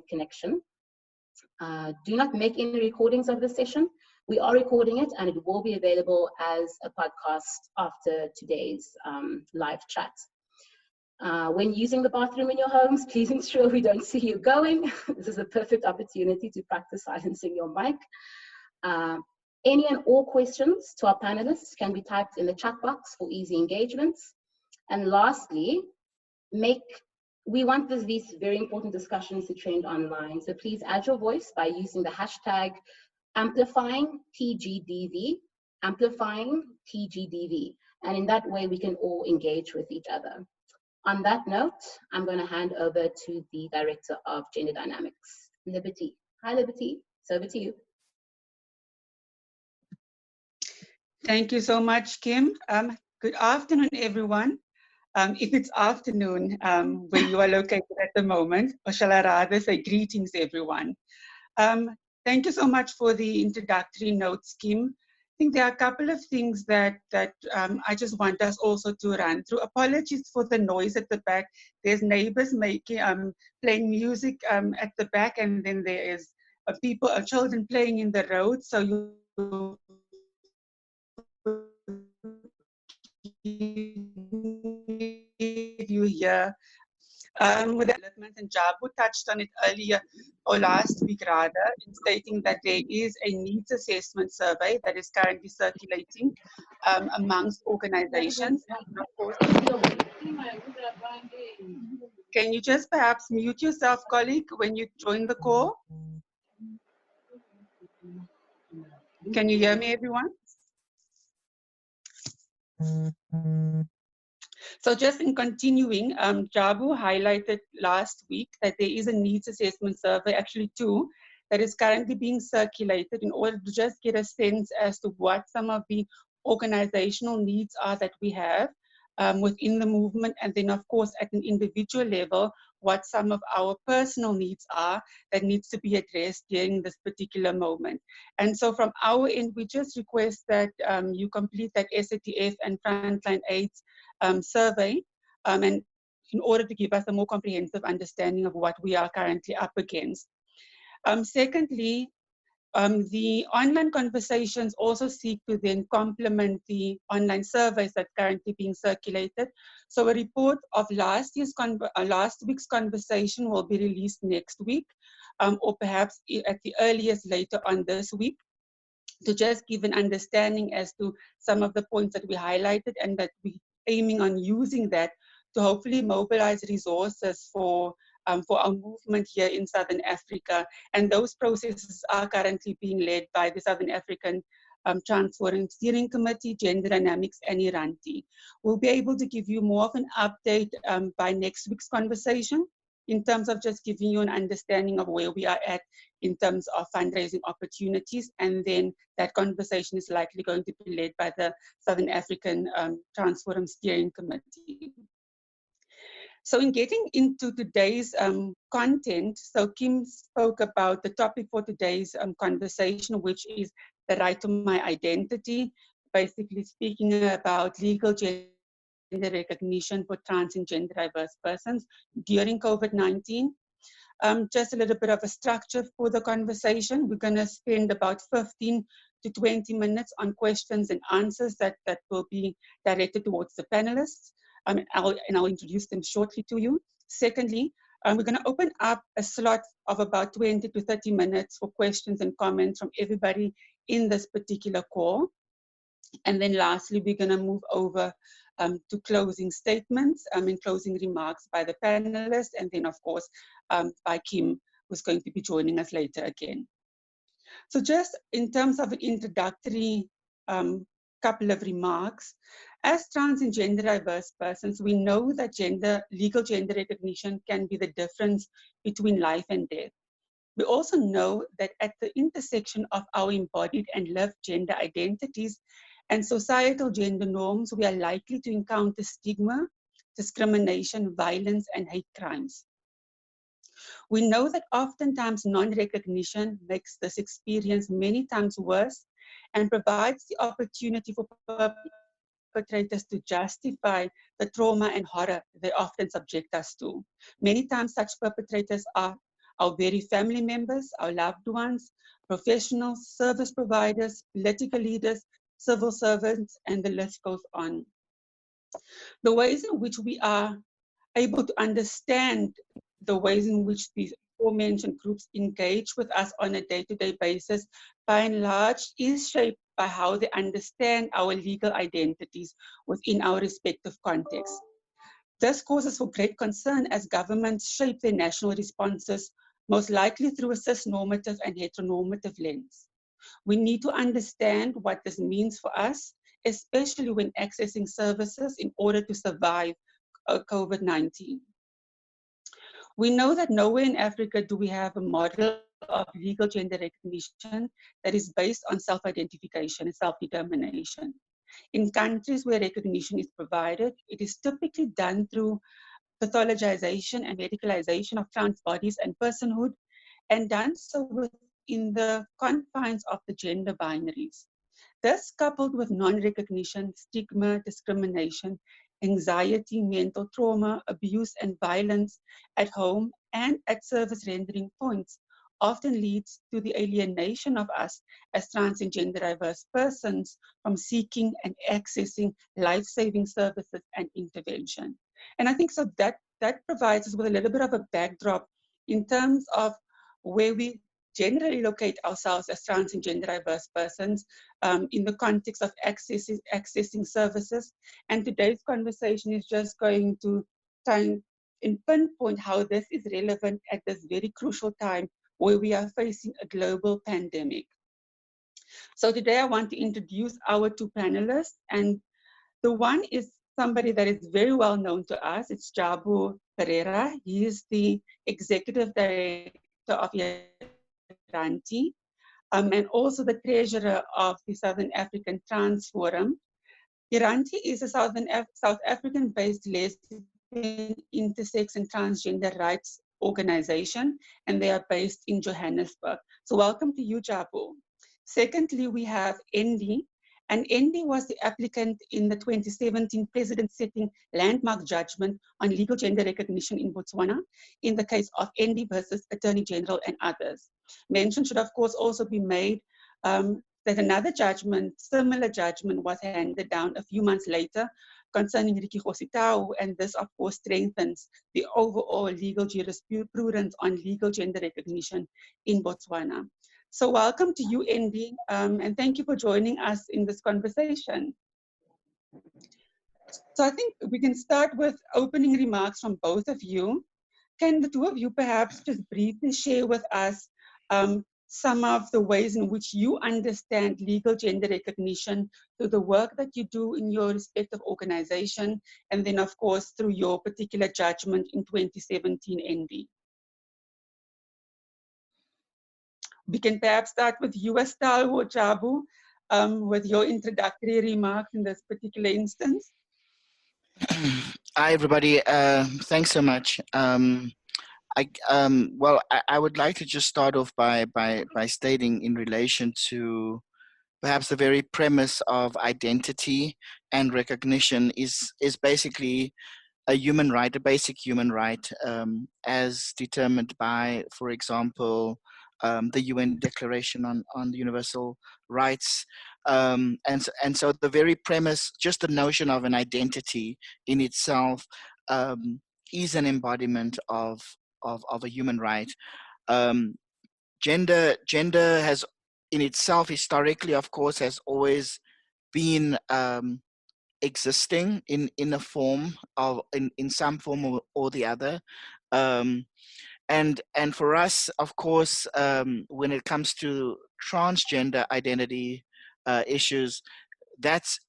connection. Do not make any recordings of this session. We are recording it and it will be available as a podcast after today's live chat. When using the bathroom in your homes, please ensure we don't see you going. This is a perfect opportunity to practice silencing your mic. Any and all questions to our panelists can be typed in the chat box for easy engagements. And lastly, we want these very important discussions to trend online. So please add your voice by using the hashtag Amplifying TGDV, Amplifying TGDV. And in that way, we can all engage with each other. On that note, I'm going to hand over to the Director of Gender Dynamics, Liberty. Hi, Liberty. It's over to you. Thank you so much, Kim. Good afternoon, everyone. If it's afternoon where you are located at the moment, or shall I rather say greetings, everyone. Thank you so much for the introductory notes, Kim. I think there are a couple of things that I just want us also to run through. Apologies for the noise at the back. There's neighbors playing music at the back, and then there is children playing in the road. So you hear with development, and Jabu touched on it earlier or last week rather, in stating that there is a needs assessment survey that is currently circulating amongst organizations. And of course, can you just perhaps mute yourself, colleague, when you join the call? Can you hear me, everyone? So just in continuing, Jabu highlighted last week that there is a needs assessment survey, actually two, that is currently being circulated in order to just get a sense as to what some of the organizational needs are that we have within the movement, and then of course at an individual level, what some of our personal needs are that needs to be addressed during this particular moment. And so from our end, we just request that you complete that SATF and Frontline AIDS survey, and in order to give us a more comprehensive understanding of what we are currently up against. Secondly, the online conversations also seek to then complement the online surveys that are currently being circulated. So a report of last week's conversation will be released next week, or perhaps at the earliest later on this week, to just give an understanding as to some of the points that we highlighted, and that we're aiming on using that to hopefully mobilize resources for our movement here in Southern Africa. And those processes are currently being led by the Southern African Transforum Steering Committee, Gender Dynamics, and Iranti. We'll be able to give you more of an update by next week's conversation, in terms of just giving you an understanding of where we are at in terms of fundraising opportunities. And then that conversation is likely going to be led by the Southern African Transforum Steering Committee. So in getting into today's content, so Kim spoke about the topic for today's conversation, which is the right to my identity, basically speaking about legal gender recognition for trans and gender diverse persons during COVID-19. Just a little bit of a structure for the conversation. We're going to spend about 15 to 20 minutes on questions and answers that will be directed towards the panelists. And I'll introduce them shortly to you. Secondly, we're going to open up a slot of about 20 to 30 minutes for questions and comments from everybody in this particular call. And then lastly, we're going to move over to closing statements and closing remarks by the panelists, and then of course by Kim, who's going to be joining us later again. So just in terms of an introductory couple of remarks, as trans and gender diverse persons, we know that legal gender recognition can be the difference between life and death. We also know that at the intersection of our embodied and lived gender identities and societal gender norms, we are likely to encounter stigma, discrimination, violence, and hate crimes. We know that oftentimes non-recognition makes this experience many times worse and provides the opportunity for perpetrators to justify the trauma and horror they often subject us to. Many times such perpetrators are our very family members, our loved ones, professionals, service providers, political leaders, civil servants, and the list goes on. The ways in which we are able to understand the ways in which these aforementioned groups engage with us on a day-to-day basis, by and large, is shaped by how they understand our legal identities within our respective contexts. This causes for great concern as governments shape their national responses, most likely through a cis-normative and heteronormative lens. We need to understand what this means for us, especially when accessing services in order to survive COVID-19. We know that nowhere in Africa do we have a model of legal gender recognition that is based on self-identification and self-determination. In countries where recognition is provided, it is typically done through pathologization and medicalization of trans bodies and personhood, and done so within the confines of the gender binaries. This, coupled with non-recognition, stigma, discrimination, anxiety, mental trauma, abuse, and violence at home and at service rendering points, often leads to the alienation of us as trans and gender diverse persons from seeking and accessing life-saving services and intervention. And I think so that provides us with a little bit of a backdrop in terms of where we generally locate ourselves as trans and gender diverse persons in the context of accessing services. And today's conversation is just going to try and pinpoint how this is relevant at this very crucial time where we are facing a global pandemic. So today I want to introduce our two panelists, and the one is somebody that is very well known to us. It's Jabu Pereira. He is the executive director of Iranti, and also the treasurer of the Southern African Trans Forum. Iranti is a South African-based lesbian, intersex, and transgender rights organization, and they are based in Johannesburg. So welcome to you, Jabu. Secondly, we have Andy, and Andy was the applicant in the 2017 president-setting landmark judgment on legal gender recognition in Botswana in the case of Andy versus Attorney General and others. Mention should, of course, also be made that another judgment, similar judgment, was handed down a few months later concerning Riki Gositau, and this, of course, strengthens the overall legal jurisprudence on legal gender recognition in Botswana. So welcome to you, Andy, and thank you for joining us in this conversation. So I think we can start with opening remarks from both of you. Can the two of you perhaps just briefly share with us some of the ways in which you understand legal gender recognition through the work that you do in your respective organization, and then, of course, through your particular judgment in 2017, Andy? We can perhaps start with you, Estelle or Jabu, with your introductory remarks in this particular instance. Hi, everybody. Thanks so much. I would like to just start off by stating in relation to perhaps the very premise of identity and recognition is basically a human right, a basic human right, as determined by, for example, the UN Declaration on Universal Rights. And so the very premise, just the notion of an identity in itself, is an embodiment of a human right. Gender has in itself historically, of course, has always been existing in a form of in some form or the other, and for us, of course, when it comes to transgender identity issues, that's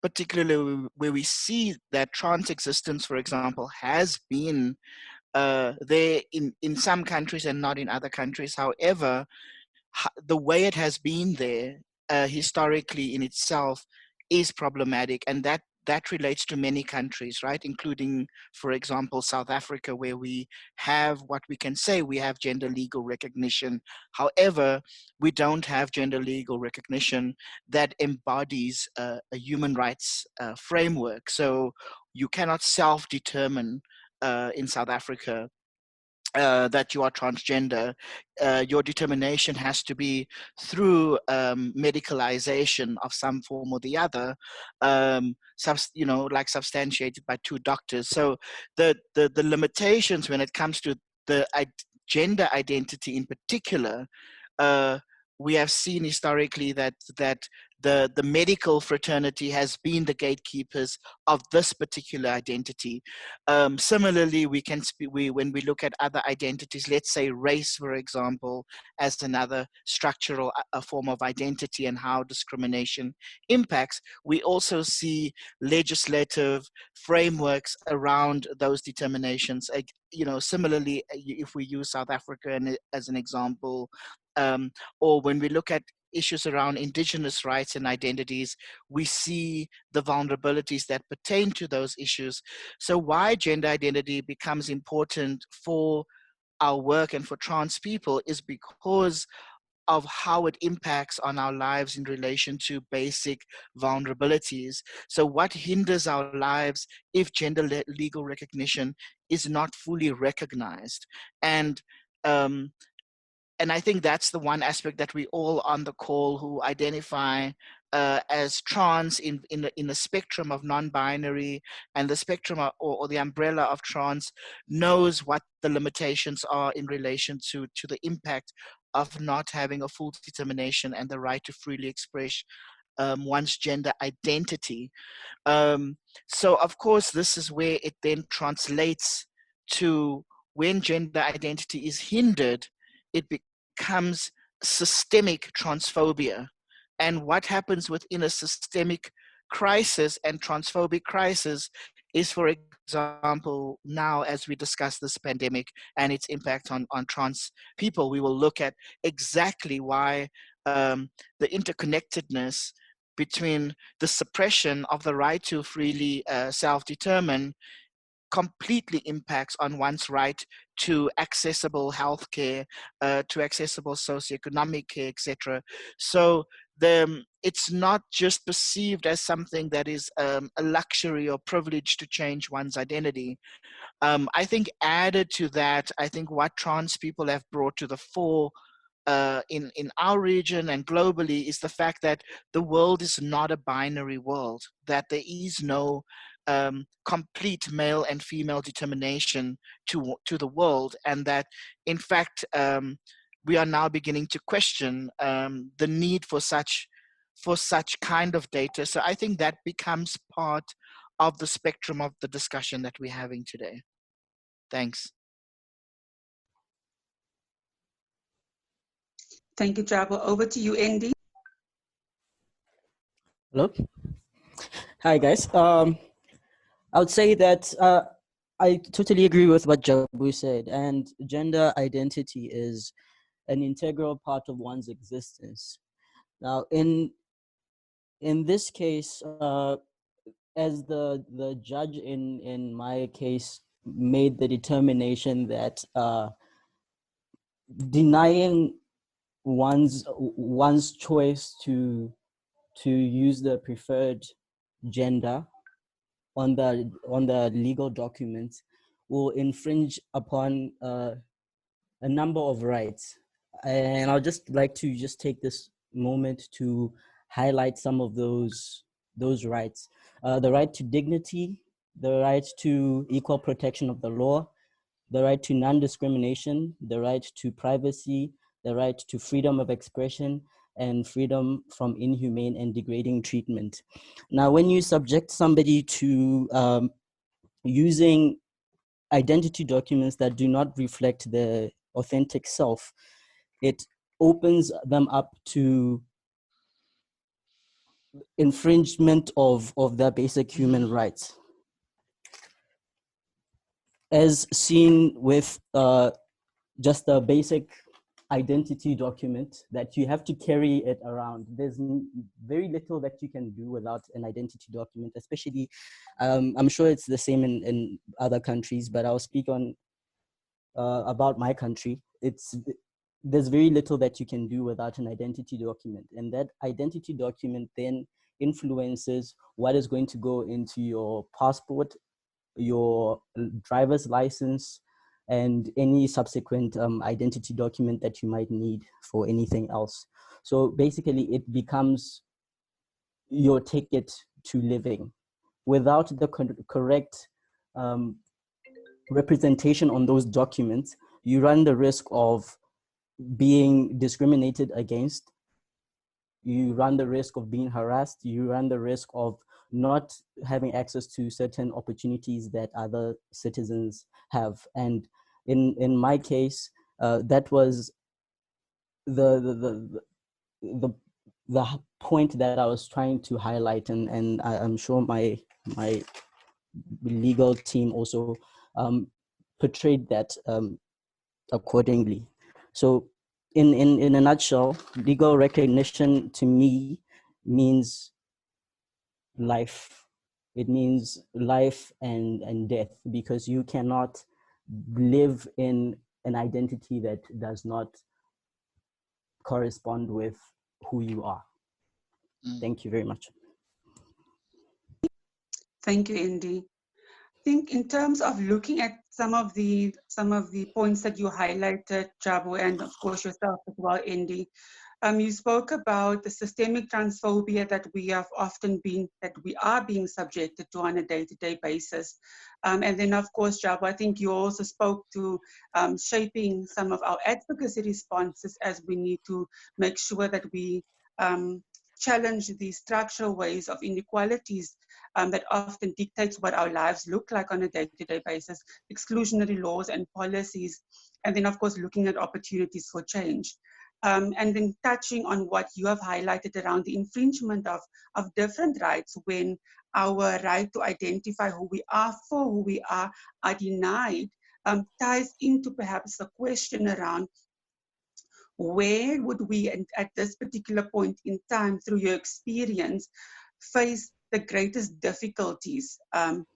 particularly where we see that trans existence, for example, has been there in some countries and not in other countries. However, the way it has been there historically in itself is problematic, and that relates to many countries, right? Including, for example, South Africa, where we have what we can say we have gender legal recognition. However, we don't have gender legal recognition that embodies a human rights framework. So you cannot self-determine in South Africa that you are transgender, your determination has to be through medicalization of some form or the other, like substantiated by two doctors. So the limitations when it comes to the gender identity in particular, uh, we have seen historically that the medical fraternity has been the gatekeepers of this particular identity. Similarly, we can when we look at other identities, let's say race, for example, as another structural form of identity and how discrimination impacts, we also see legislative frameworks around those determinations. Similarly, if we use South Africa as an example, or when we look at issues around indigenous rights and identities, we see the vulnerabilities that pertain to those issues. So why gender identity becomes important for our work and for trans people is because of how it impacts on our lives in relation to basic vulnerabilities. So what hinders our lives if gender legal recognition is not fully recognized? And um, and I think that's the one aspect that we all on the call who identify as trans in the spectrum of non-binary and the spectrum or the umbrella of trans knows what the limitations are in relation to the impact of not having a full determination and the right to freely express one's gender identity. Um, so of course, this is where it then translates to when gender identity is hindered, it becomes systemic transphobia. And what happens within a systemic crisis and transphobic crisis is, for example, now as we discuss this pandemic and its impact on trans people, we will look at exactly why the interconnectedness between the suppression of the right to freely self-determine completely impacts on one's right to accessible healthcare, to accessible socioeconomic care, etc. So it's not just perceived as something that is a luxury or privilege to change one's identity. I think added to that, I think what trans people have brought to the fore in our region and globally is the fact that the world is not a binary world, that there is no complete male and female determination to the world, and that in fact we are now beginning to question the need for such kind of data. So I think that becomes part of the spectrum of the discussion that we're having today. Thanks. Thank you, Jabo. Over to you, Andy. Hello. Hi, guys. I would say that I totally agree with what Jabu said, and gender identity is an integral part of one's existence. Now, in this case, as the judge in my case made the determination that denying one's choice to use the preferred gender on the legal documents will infringe upon a number of rights. And I'll just like to just take this moment to highlight some of those rights. The right to dignity, the right to equal protection of the law, the right to non-discrimination, the right to privacy, the right to freedom of expression, and freedom from inhumane and degrading treatment. Now, when you subject somebody to using identity documents that do not reflect their authentic self, it opens them up to infringement of their basic human rights. As seen with just a basic identity document that you have to carry it around. There's very little that you can do without an identity document, especially, I'm sure it's the same in other countries, but I'll speak on about my country. There's very little that you can do without an identity document. And that identity document then influences what is going to go into your passport, your driver's license, and any subsequent identity document that you might need for anything else. So basically, it becomes your ticket to living. Without the correct representation on those documents, you run the risk of being discriminated against. You run the risk of being harassed. You run the risk of not having access to certain opportunities that other citizens have. And in my case, that was the, the the point that I was trying to highlight, and I'm sure my legal team also portrayed that accordingly. So in a nutshell, legal recognition to me means life. It means life and death, because you cannot live in an identity that does not correspond with who you are. Thank you very much. Thank you, Indy. I think in terms of looking at some of the points that you highlighted, Jabu, and of course yourself as well, Indy. You spoke about the systemic transphobia that we are being subjected to on a day-to-day basis. And then of course, Jabu, I think you also spoke to shaping some of our advocacy responses, as we need to make sure that we challenge the structural ways of inequalities that often dictates what our lives look like on a day-to-day basis, exclusionary laws and policies, and then of course looking at opportunities for change. And then touching on what you have highlighted around the infringement of different rights, when our right to identify who we are for who we are denied, ties into perhaps the question around where would we, at this particular point in time, through your experience, face the greatest difficulties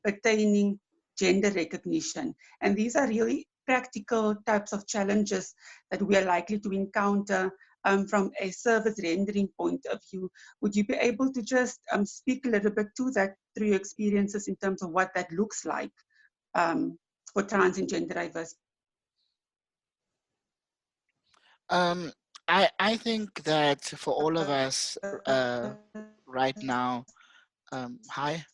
pertaining gender recognition. And these are really practical types of challenges that we are likely to encounter from a service rendering point of view. Would you be able to just speak a little bit to that through your experiences in terms of what that looks like for trans and gender diverse? I think that for all of us right now, hi.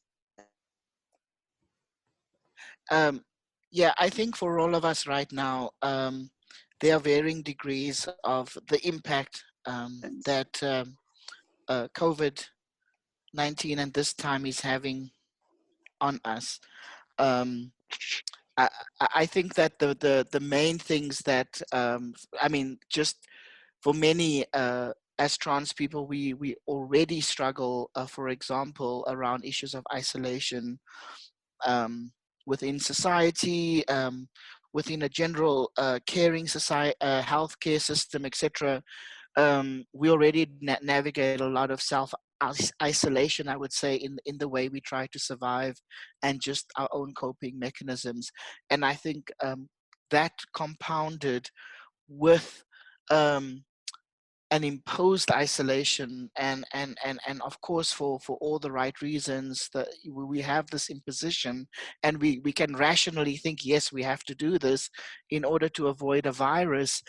Yeah, I think for all of us right now, there are varying degrees of the impact that COVID-19 and this time is having on us. I think that the main things that I mean, just for many as trans people, we already struggle, for example, around issues of isolation within society, within a general caring society, healthcare system, etc. We already navigate a lot of self-isolation, I would say, in the way we try to survive and just our own coping mechanisms. And I think that compounded with an imposed isolation and of course for all the right reasons that we have this imposition, and we can rationally think, yes, we have to do this in order to avoid a virus.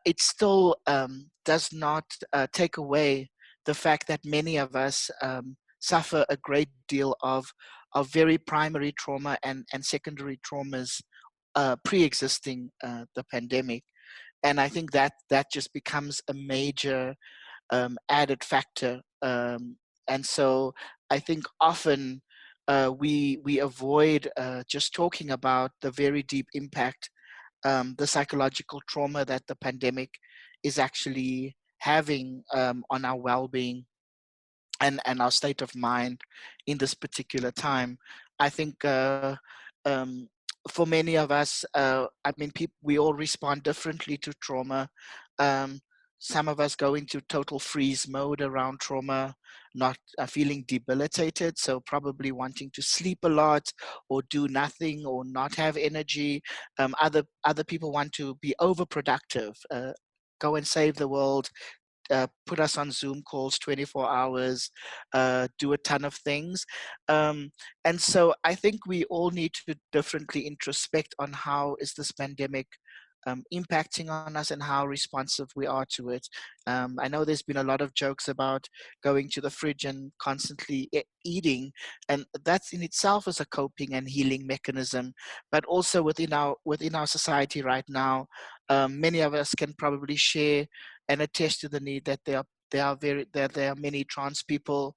It still does not take away the fact that many of us suffer a great deal of very primary trauma and secondary traumas pre-existing the pandemic. And I think that just becomes a major added factor. And so I think often we avoid just talking about the very deep impact, the psychological trauma that the pandemic is actually having on our well-being and our state of mind in this particular time. I think um, for many of us, I mean, we all respond differently to trauma. Um, some of us go into total freeze mode around trauma, not feeling debilitated, so probably wanting to sleep a lot or do nothing or not have energy. Other people want to be overproductive, go and save the world, put us on Zoom calls 24 hours, do a ton of things. And so I think we all need to differently introspect on how is this pandemic impacting on us and how responsive we are to it. I know there's been a lot of jokes about going to the fridge and constantly eating, and that's in itself is a coping and healing mechanism. But also within our society right now, many of us can probably share and attest to the need that there are many trans people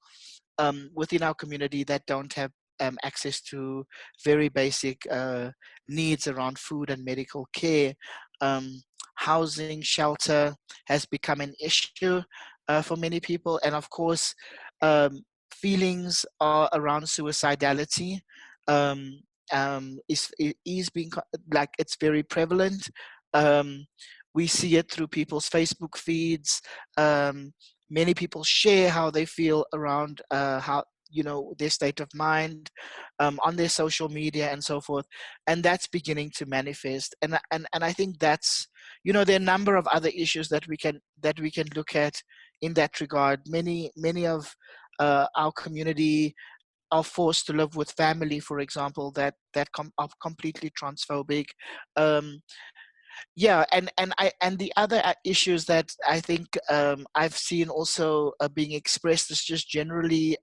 within our community that don't have access to very basic needs around food and medical care. Um, Housing, shelter has become an issue for many people. And of course, feelings are around suicidality. Um, is being like it's very prevalent. We see it through people's Facebook feeds. Many people share how they feel around how their state of mind on their social media and so forth, and that's beginning to manifest. And I think that's there are a number of other issues that we can look at in that regard. Many of our community are forced to live with family, for example, that are completely transphobic. um, yeah, and the other issues that I think I've seen also being expressed is just generally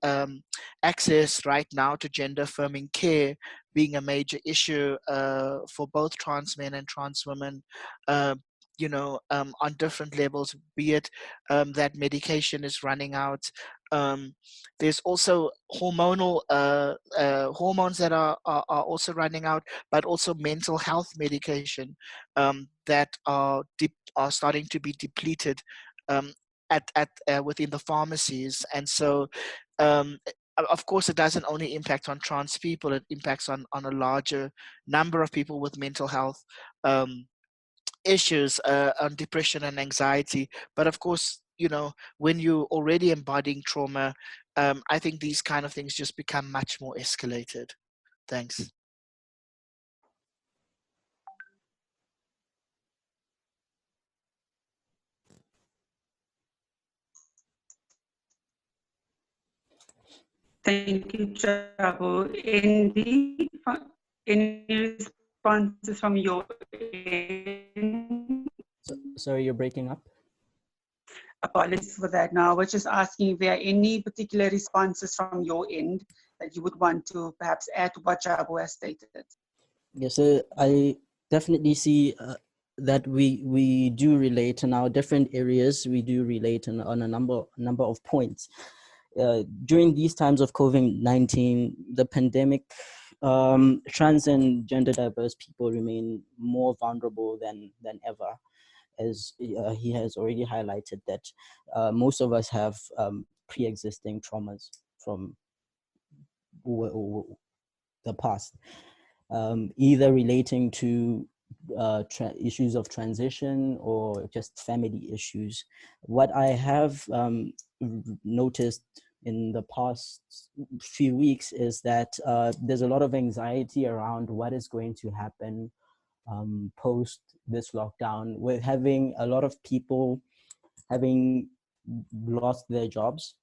access right now to gender affirming care being a major issue for both trans men and trans women. uh, on different levels, be it that medication is running out. There's also hormonal hormones that are also running out, but also mental health medication that are starting to be depleted um, at within the pharmacies. And so of course it doesn't only impact on trans people, it impacts on a larger number of people with mental health issues, on depression and anxiety. But of course, when you're already embodying trauma, I think these kind of things just become much more escalated. Thanks. Thank you, Jabu. Any responses from your end? Sorry, you're breaking up. Apologies for that. Now, I was just asking if there are any particular responses from your end that you would want to perhaps add to what Jabu has stated. Yes, so I definitely see that we do relate in our different areas. We do relate on a number of points. During these times of COVID-19, the pandemic, trans and gender diverse people remain more vulnerable than ever, as he has already highlighted that most of us have pre-existing traumas from the past, either relating to issues of transition or just family issues. What I have noticed in the past few weeks is that there's a lot of anxiety around what is going to happen post this lockdown, with having a lot of people having lost their jobs,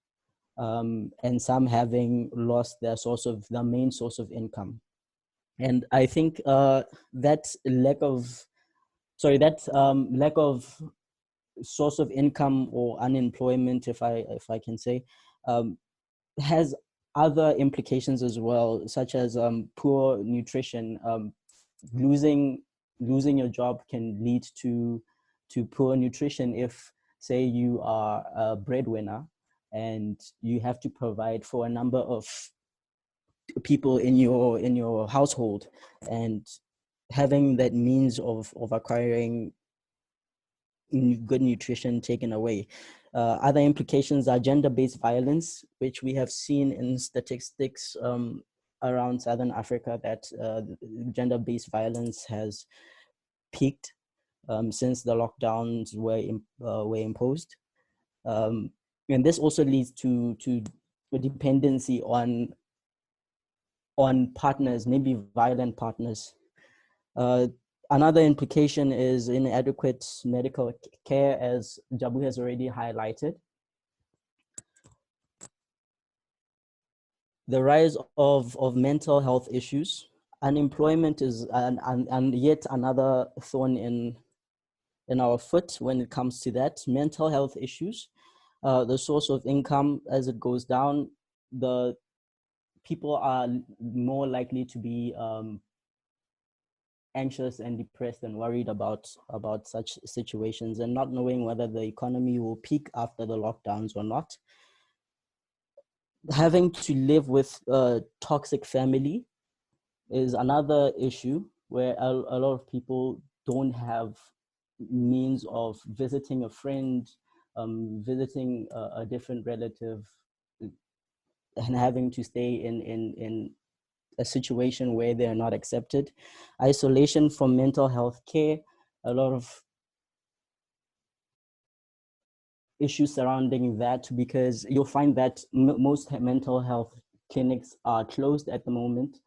and some having lost their main source of income. And I think that lack of source of income or unemployment, if I can say, has other implications as well, such as poor nutrition. Losing your job can lead to poor nutrition if, say, you are a breadwinner and you have to provide for a number of people in your household, and having that means of acquiring good nutrition taken away. Other implications are gender-based violence, which we have seen in statistics around Southern Africa, that gender-based violence has peaked since the lockdowns were imposed. And this also leads to a dependency on partners, maybe violent partners. Another implication is inadequate medical care, as Jabu has already highlighted. The rise of mental health issues. Unemployment is and yet another thorn in our foot when it comes to that. Mental health issues, the source of income, as it goes down, the people are more likely to be anxious and depressed and worried about such situations, and not knowing whether the economy will peak after the lockdowns or not. Having to live with a toxic family is another issue, where a lot of people don't have means of visiting a friend, visiting a different relative, and having to stay in a situation where they are not accepted. Isolation from mental health care, a lot of issues surrounding that, because you'll find that most mental health clinics are closed at the moment,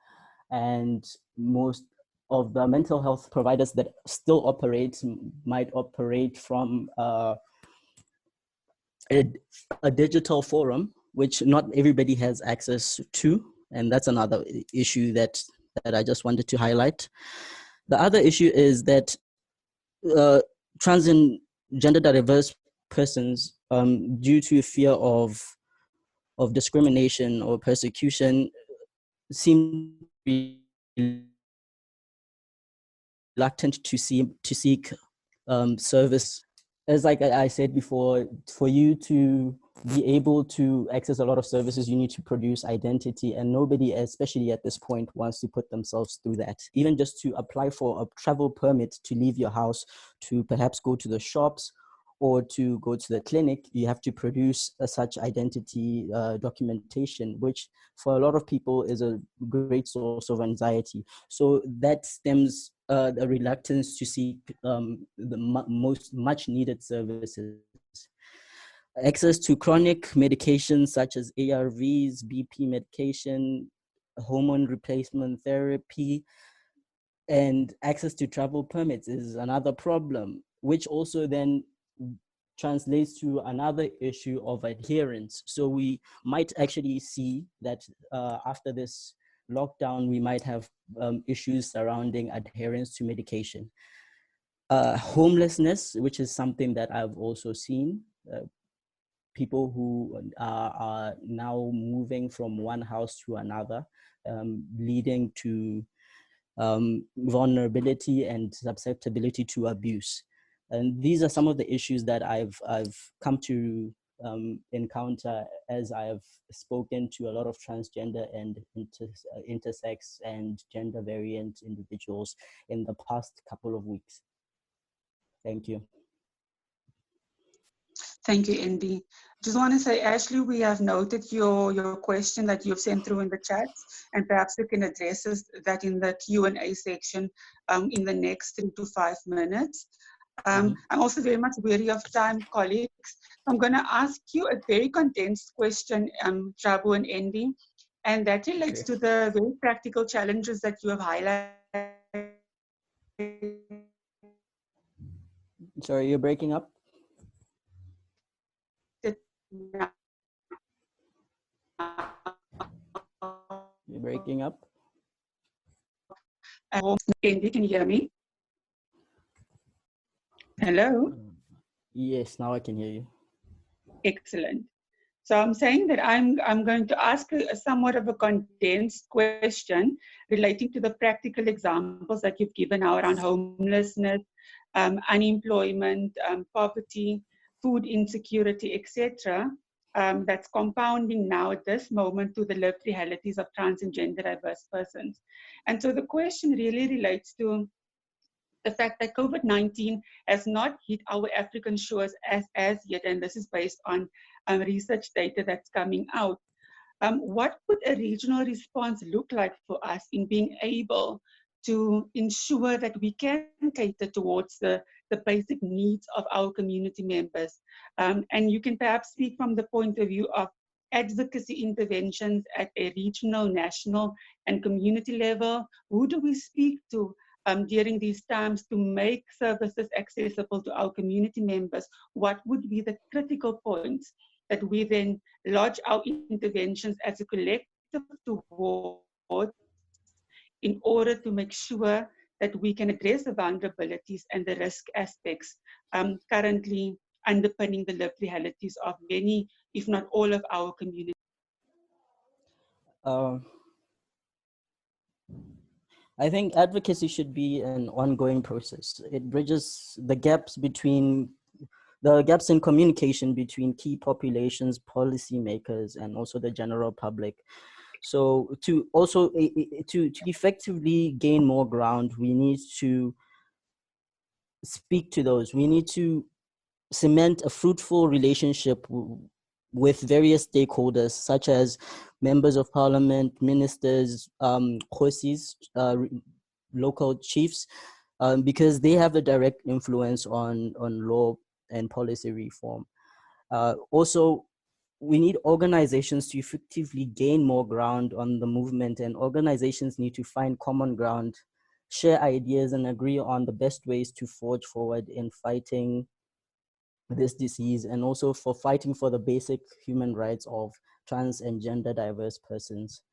and most of the mental health providers that still operate might operate from a digital forum, which not everybody has access to, and that's another issue that I just wanted to highlight. The other issue is that trans and gender diverse persons, due to fear of discrimination or persecution, seem reluctant to seek service. As like I said before, for you to be able to access a lot of services, you need to produce identity, and nobody, especially at this point, wants to put themselves through that. Even just to apply for a travel permit to leave your house, to perhaps go to the shops or to go to the clinic, you have to produce such identity documentation, which for a lot of people is a great source of anxiety. So that stems the reluctance to seek the most much needed services. Access to chronic medications such as ARVs, BP medication, hormone replacement therapy, and access to travel permits is another problem, which also then translates to another issue of adherence. So we might actually see that after this lockdown, we might have issues surrounding adherence to medication. Homelessness, which is something that I've also seen. People who are now moving from one house to another, leading to vulnerability and susceptibility to abuse. And these are some of the issues that I've come to encounter as I've spoken to a lot of transgender and intersex and gender variant individuals in the past couple of weeks. Thank you. Thank you, Andy. Just want to say, Ashley, we have noted your question that you've sent through in the chat, and perhaps we can address that in the Q&A section in the next 3 to 5 minutes. I'm also very much weary of time, colleagues. I'm going to ask you a very condensed question, Jabu and Andy, and that relates to the very practical challenges that you have highlighted. Sorry, you're breaking up. You're breaking up. Andy, can you hear me? Hello? Yes, now I can hear you. Excellent. So I'm saying that I'm going to ask a somewhat of a condensed question relating to the practical examples that you've given now around homelessness, unemployment, poverty, food insecurity, etc. That's compounding now at this moment to the lived realities of trans and gender diverse persons. And so the question really relates to the fact that COVID-19 has not hit our African shores as yet, and this is based on research data that's coming out. What would a regional response look like for us in being able to ensure that we can cater towards the basic needs of our community members? And you can perhaps speak from the point of view of advocacy interventions at a regional, national, and community level. Who do we speak to during these times to make services accessible to our community members, what would be the critical points that we then lodge our interventions as a collective towards in order to make sure that we can address the vulnerabilities and the risk aspects currently underpinning the lived realities of many, if not all, of our communities. Uh, I think advocacy should be an ongoing process. It bridges the gaps in communication between key populations, policymakers, and also the general public. So to effectively gain more ground, we need to speak to those. We need to cement a fruitful relationship with various stakeholders, such as members of parliament, ministers, khosis, local chiefs, because they have a direct influence on law and policy reform. Also, we need organizations to effectively gain more ground on the movement, and organizations need to find common ground, share ideas, and agree on the best ways to forge forward in fighting this disease, and also for fighting for the basic human rights of trans and gender diverse persons.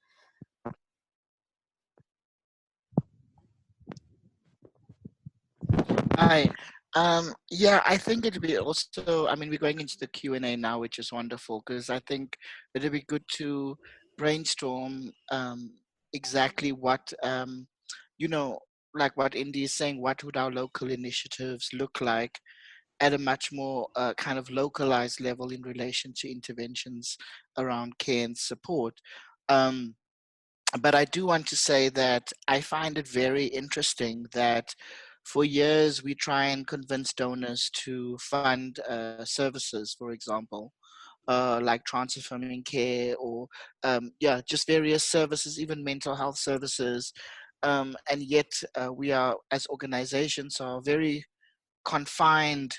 Hi. Yeah, I think it'd be also, I mean, we're going into the Q&A now, which is wonderful, because I think it'd be good to brainstorm exactly what, you know, like what Indy is saying, what would our local initiatives look like at a much more kind of localized level in relation to interventions around care and support. But I do want to say that I find it very interesting that for years we try and convince donors to fund services, for example, like transforming care or yeah, just various services, even mental health services. And yet we are, as organizations, are very confined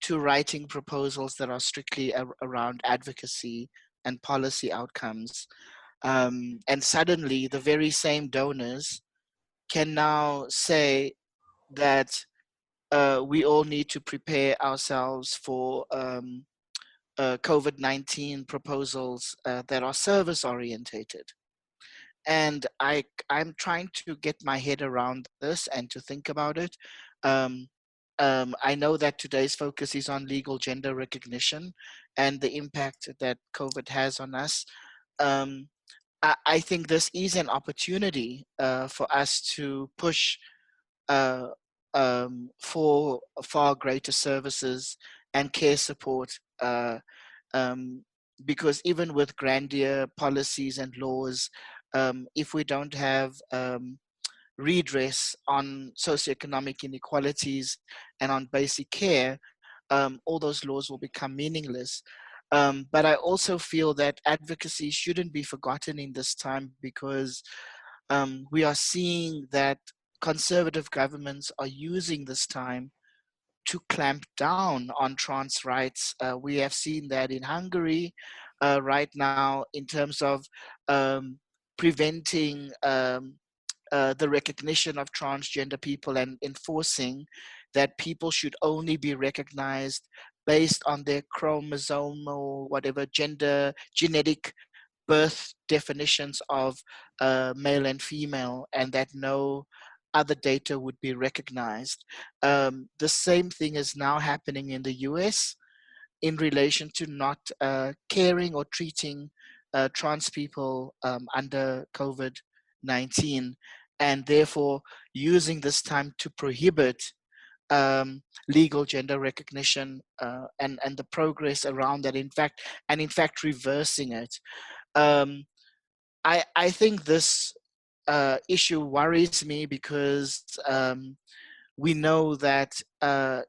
to writing proposals that are strictly around advocacy and policy outcomes. And suddenly the very same donors can now say that we all need to prepare ourselves for COVID-19 proposals that are service orientated. And I'm trying to get my head around this and to think about it. Um, I know that today's focus is on legal gender recognition and the impact that COVID has on us. Um, I think this is an opportunity for us to push uh, for far greater services and care support, um, because even with grandier policies and laws, if we don't have redress on socioeconomic inequalities and on basic care, all those laws will become meaningless. But I also feel that advocacy shouldn't be forgotten in this time, because we are seeing that conservative governments are using this time to clamp down on trans rights. We have seen that in Hungary right now in terms of preventing the recognition of transgender people and enforcing that people should only be recognized based on their chromosomal, whatever gender, genetic birth definitions of male and female, and that no other data would be recognized. The same thing is now happening in the US in relation to not caring or treating trans people under COVID-19, and therefore using this time to prohibit legal gender recognition and the progress around that, in fact reversing it. Um, I think this issue worries me because we know that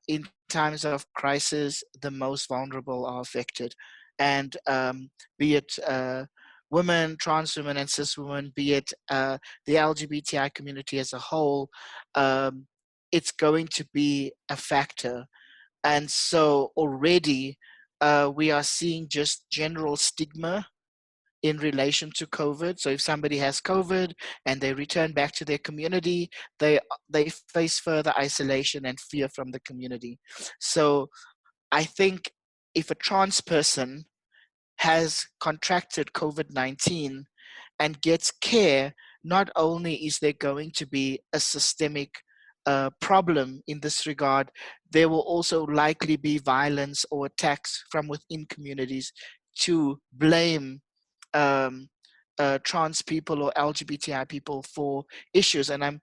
in times of crisis, the most vulnerable are affected. And be it women, trans women, and cis women, be it the LGBTI community as a whole, it's going to be a factor. And so already we are seeing just general stigma in relation to COVID. So if somebody has COVID and they return back to their community, they face further isolation and fear from the community. So I think if a trans person has contracted COVID-19 and gets care, not only is there going to be a systemic problem in this regard, there will also likely be violence or attacks from within communities to blame um, trans people or LGBTI people for issues. And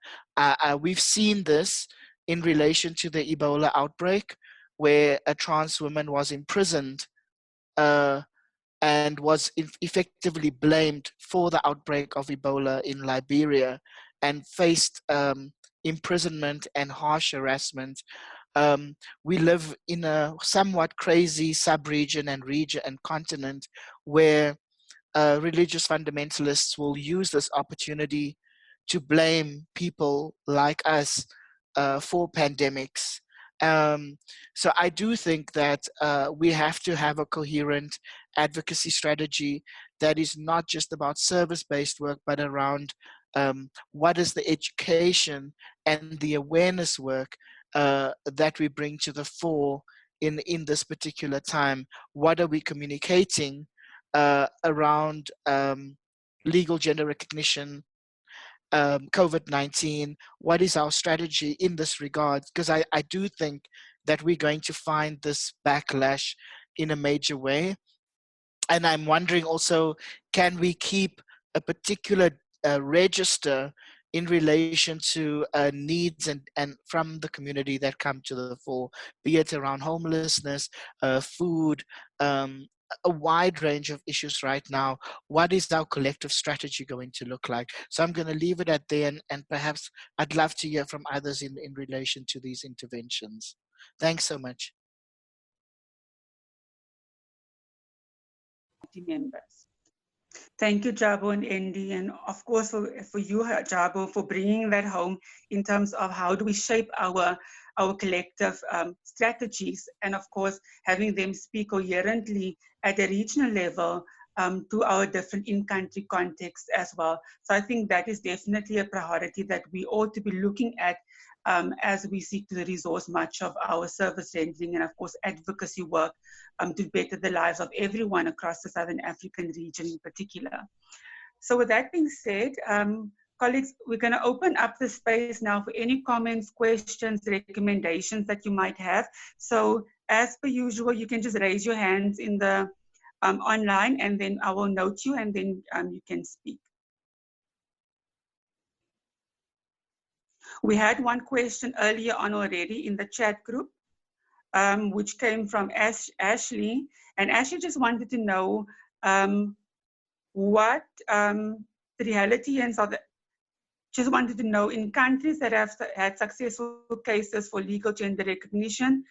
we've seen this in relation to the Ebola outbreak, where a trans woman was imprisoned and was effectively blamed for the outbreak of Ebola in Liberia and faced imprisonment and harsh harassment. We live in a somewhat crazy sub-region and region and continent where religious fundamentalists will use this opportunity to blame people like us for pandemics. So I do think that we have to have a coherent advocacy strategy that is not just about service-based work, but around what is the education and the awareness work that we bring to the fore in this particular time. What are we communicating around legal gender recognition, COVID-19? What is our strategy in this regard? Because I do think that we're going to find this backlash in a major way. And I'm wondering also, can we keep a particular register in relation to needs and from the community that come to the fore, be it around homelessness, food, a wide range of issues right now? What is our collective strategy going to look like? So I'm going to leave it at there, and perhaps I'd love to hear from others in relation to these interventions. Thanks so much. Members. Thank you, Jabu and Andy, and of course for you, Jabu, for bringing that home in terms of how do we shape our collective strategies, and of course having them speak coherently at a regional level to our different in-country contexts as well. So I think that is definitely a priority that we ought to be looking at as we seek to resource much of our service rendering and of course advocacy work to better the lives of everyone across the Southern African region in particular. So with that being said, colleagues, we're going to open up the space now for any comments, questions, recommendations that you might have. So as per usual, you can just raise your hands in the online, and then I will note you, and then you can speak. We had one question earlier on already in the chat group, which came from Ashley. And Ashley just wanted to know what the reality is of the, just wanted to know in countries that have had successful cases for legal gender recognition,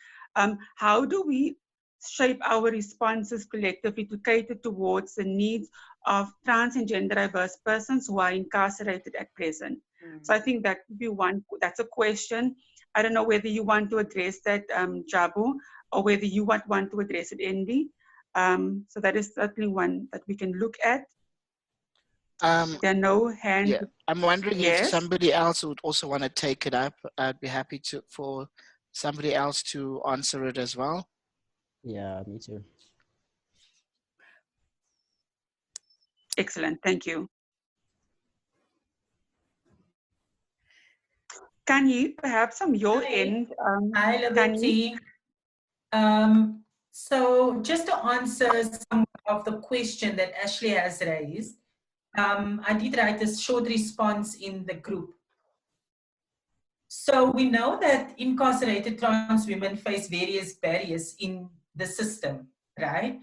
how do we shape our responses collectively to cater towards the needs of trans and gender diverse persons who are incarcerated at present? So I think that would be one, that's a question. I don't know whether you want to address that, Jabu, or whether you want to address it, Andy. So that is certainly one that we can look at. There are no hands. Yeah, I'm wondering yes. if somebody else would also want to take it up. I'd be happy for somebody else to answer it as well. Yeah, me too. Excellent, thank you. Can you perhaps from your end, Hi, Liberty. So just to answer some of the question that Ashley has raised, I did write a short response in the group. So we know that incarcerated trans women face various barriers in the system, right?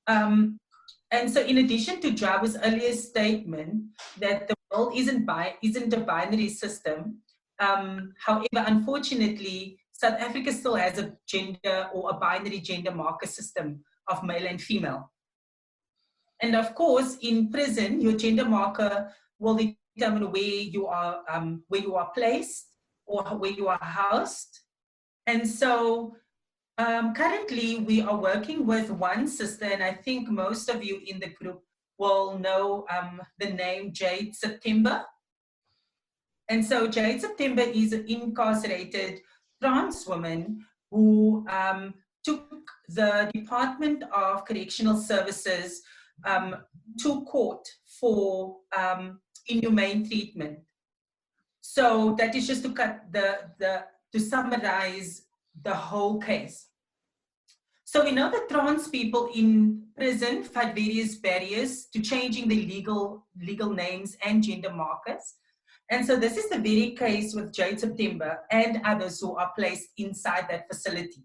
And so in addition to Jabu's earlier statement that the world isn't a binary system, however, unfortunately, South Africa still has a gender or a binary gender marker system of male and female. And of course, in prison, your gender marker will determine where you are placed or where you are housed. And so currently we are working with one sister, and I think most of you in the group will know the name Jade September. And so Jade September is an incarcerated trans woman who took the Department of Correctional Services to court for inhumane treatment. So that is just to to summarize the whole case. So we know that trans people in prison fight various barriers to changing their legal names and gender markers. And so this is the very case with Jade September and others who are placed inside that facility.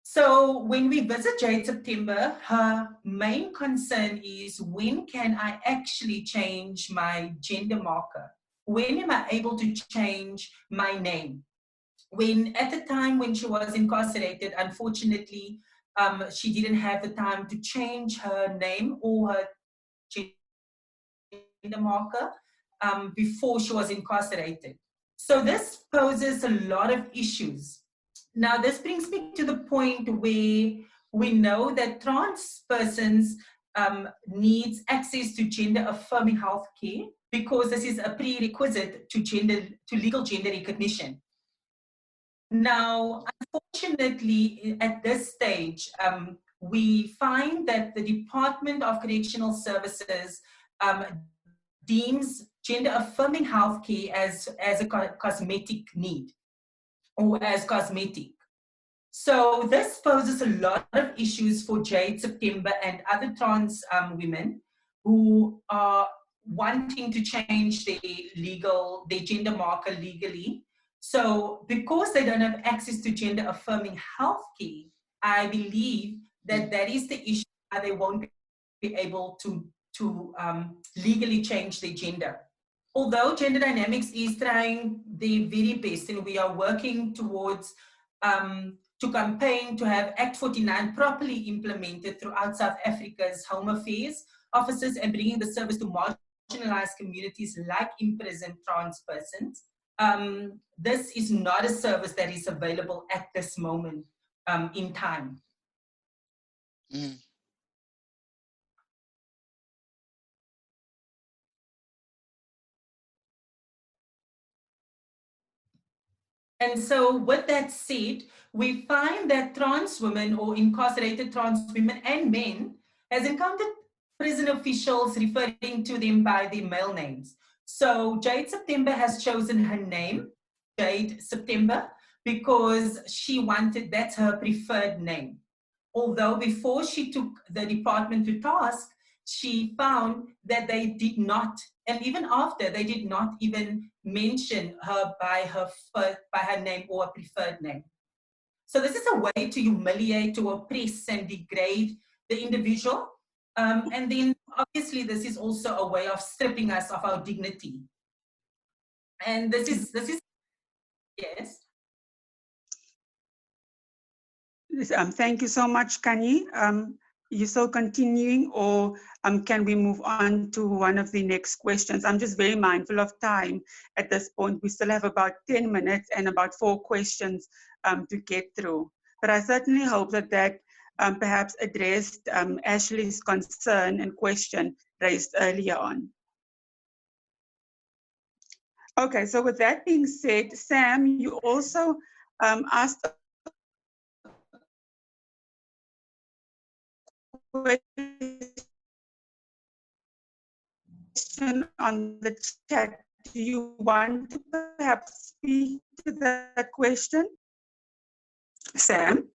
So when we visit Jade September, her main concern is, when can I actually change my gender marker? When am I able to change my name? When at the time when she was incarcerated, unfortunately, she didn't have the time to change her name or her gender marker before she was incarcerated. So this poses a lot of issues. Now, this brings me to the point where we know that trans persons needs access to gender-affirming health care, because this is a prerequisite to legal gender recognition. Now, unfortunately, at this stage, we find that the Department of Correctional Services deems gender-affirming healthcare as a cosmetic need, or as cosmetic. So this poses a lot of issues for Jade September and other trans women who are wanting to change their gender marker legally. So because they don't have access to gender-affirming healthcare, I believe that that is the issue, why they won't be able to legally change their gender. Although Gender Dynamics is trying their very best, and we are working towards to campaign to have Act 49 properly implemented throughout South Africa's Home Affairs offices and bringing the service to marginalized communities like imprisoned trans persons. This is not a service that is available at this moment in time. Mm. And so with that said, we find that trans women or incarcerated trans women and men has encountered prison officials referring to them by their male names. So Jade September has chosen her name, Jade September, because she wanted, that's her preferred name. Although before she took the department to task, she found that they did not, and even after, they did not even mention her by her name or a preferred name. So this is a way to humiliate, to oppress and degrade the individual. And then obviously this is also a way of stripping us of our dignity. And this is yes. Thank you so much, Kanye. You still continuing, or can we move on to one of the next questions? I'm just very mindful of time at this point. We still have about 10 minutes and about 4 questions to get through. But I certainly hope that that perhaps addressed Ashley's concern and question raised earlier on. Okay, so with that being said, Sam, you also asked question on the chat. Do you want to perhaps speak to that question, Sam?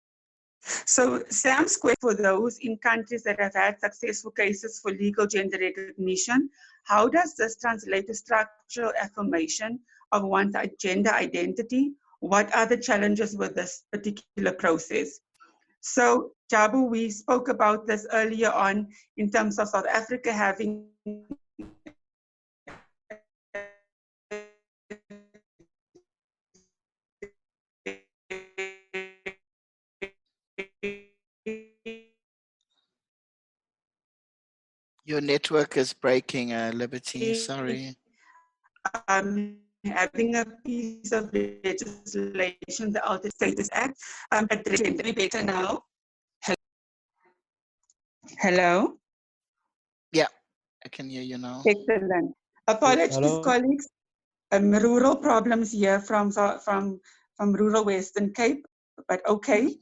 So Sam's question, for those in countries that have had successful cases for legal gender recognition, how does this translate to structural affirmation of one's gender identity? What are the challenges with this particular process? So Jabu, we spoke about this earlier on in terms of South Africa having Your network is breaking, Liberty, sorry. Having a piece of legislation, the Altered Status Act, addressing me better now. Hello? Yeah, I can hear you now. Excellent. Apologies, Hello. colleagues. Rural problems here from rural Western Cape, but okay.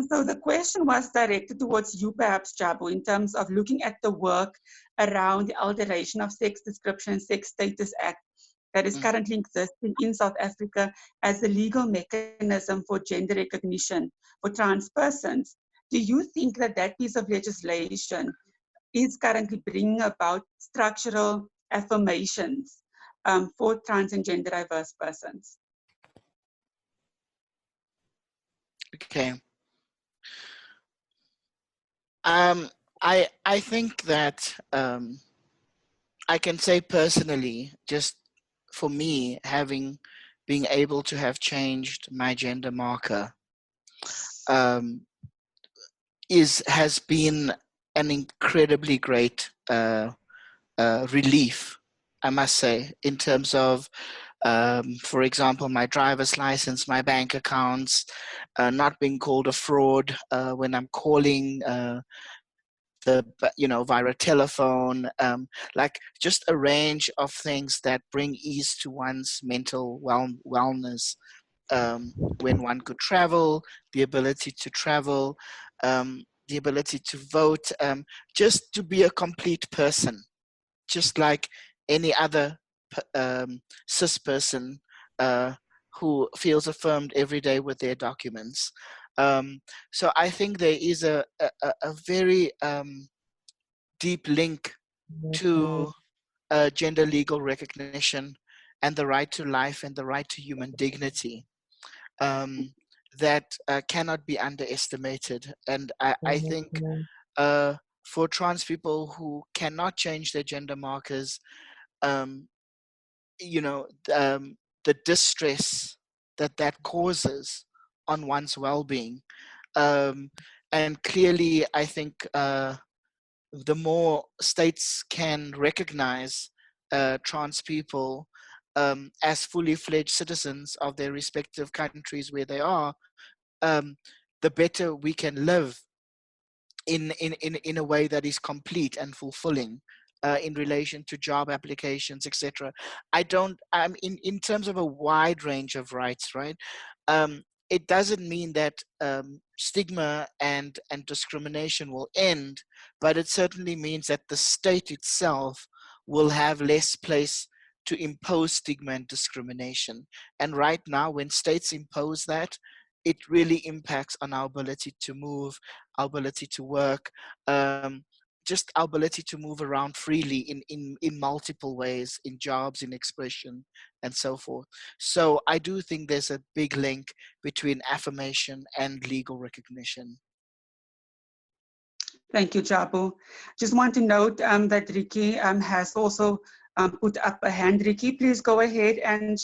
So the question was directed towards you, perhaps, Jabu, in terms of looking at the work around the Alteration of Sex Description Sex Status Act that is currently existing in South Africa as a legal mechanism for gender recognition for trans persons. Do you think that that piece of legislation is currently bringing about structural affirmations for trans and gender diverse persons? Okay. I think that I can say personally, just for me, being able to have changed my gender marker um, has been an incredibly great relief, I must say, in terms of, for example, my driver's license, my bank accounts, not being called a fraud when I'm calling via telephone, like just a range of things that bring ease to one's mental wellness. When one could travel, the ability to travel, the ability to vote, just to be a complete person, just like any other cis person who feels affirmed every day with their documents. So I think there is a very deep link to gender legal recognition and the right to life and the right to human dignity that cannot be underestimated. And I think for trans people who cannot change their gender markers, um, you know, the distress that causes on one's well-being. Um, and clearly, I think the more states can recognize trans people as fully fledged citizens of their respective countries where they are, um, the better we can live in a way that is complete and fulfilling in relation to job applications, etc. I'm in terms of a wide range of rights, right? It doesn't mean that stigma and discrimination will end, but it certainly means that the state itself will have less place to impose stigma and discrimination. And right now, when states impose that, it really impacts on our ability to move, our ability to work, just our ability to move around freely in multiple ways, in jobs, in expression, and so forth. So I do think there's a big link between affirmation and legal recognition. Thank you, Jabu. Just want to note that Ricky has also put up a hand. Ricky, please go ahead and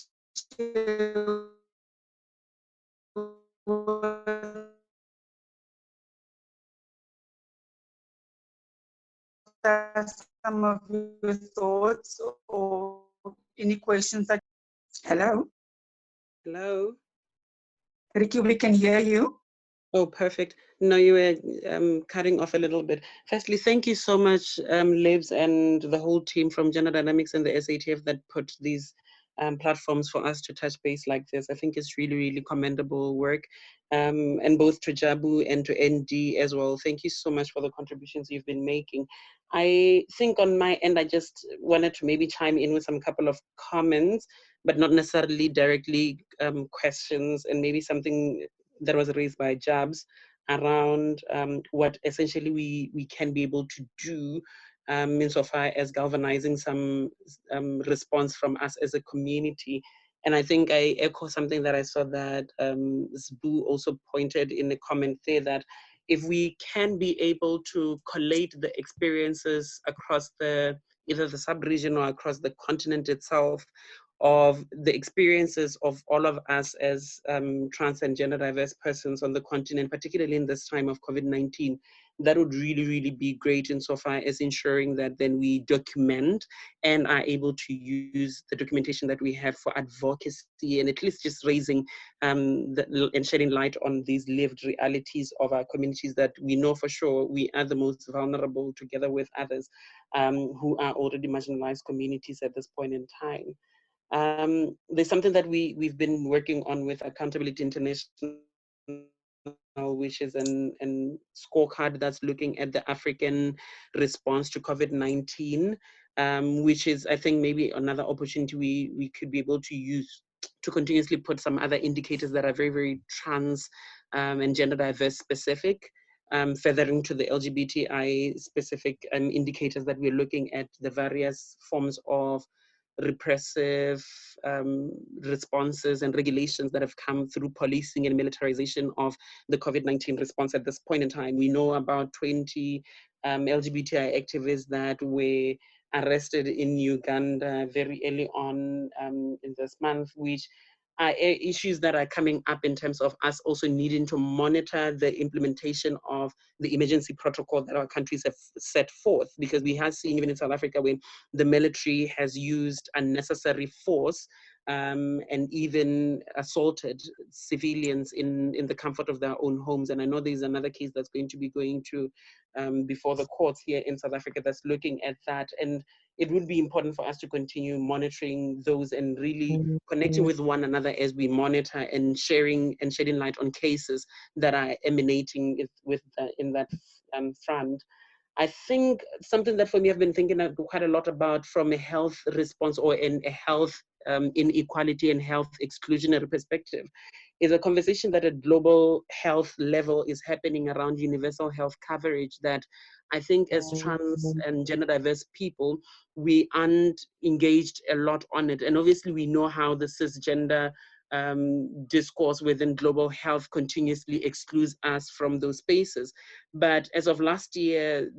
share some of your thoughts or any questions that. Hello, Hello. Ricky, we can hear you. Oh, perfect. No, you were cutting off a little bit. Firstly, thank you so much, Livs and the whole team from Gender Dynamics and the SATF that put these platforms for us to touch base like this. I think it's really, really commendable work. And both to Jabu and to ND as well. Thank you so much for the contributions you've been making. I think on my end, I just wanted to maybe chime in with some couple of comments, but not necessarily directly questions, and maybe something that was raised by Jabs around what essentially we can be able to do insofar as galvanizing some response from us as a community. And I think I echo something that I saw that Zbu also pointed in the comment there, that if we can be able to collate the experiences across either the sub-region or across the continent itself of the experiences of all of us as trans and gender diverse persons on the continent, particularly in this time of COVID-19, that would really, really be great insofar as ensuring that then we document and are able to use the documentation that we have for advocacy, and at least just raising and shedding light on these lived realities of our communities that we know for sure we are the most vulnerable, together with others who are already marginalized communities at this point in time. There's something that we've been working on with Accountability International, which is an scorecard that's looking at the African response to COVID-19, which is, I think, maybe another opportunity we could be able to use to continuously put some other indicators that are very, very trans and gender diverse specific, furthering to the LGBTI specific indicators that we're looking at the various forms of repressive responses and regulations that have come through policing and militarization of the COVID-19 response at this point in time. We know about 20 LGBTI activists that were arrested in Uganda very early on in this month, which are issues that are coming up in terms of us also needing to monitor the implementation of the emergency protocol that our countries have set forth, because we have seen even in South Africa when the military has used unnecessary force and even assaulted civilians in the comfort of their own homes. And I know there's another case that's going to be going to before the courts here in South Africa that's looking at that. And it would be important for us to continue monitoring those and really connecting with one another as we monitor and sharing and shedding light on cases that are emanating in that front. I think something that for me I've been thinking quite a lot about from a health response or in a health inequality and health exclusionary perspective is a conversation that at global health level is happening around universal health coverage that I think as trans and gender diverse people, we aren't engaged a lot on it. And obviously we know how the cisgender discourse within global health continuously excludes us from those spaces. But as of last year,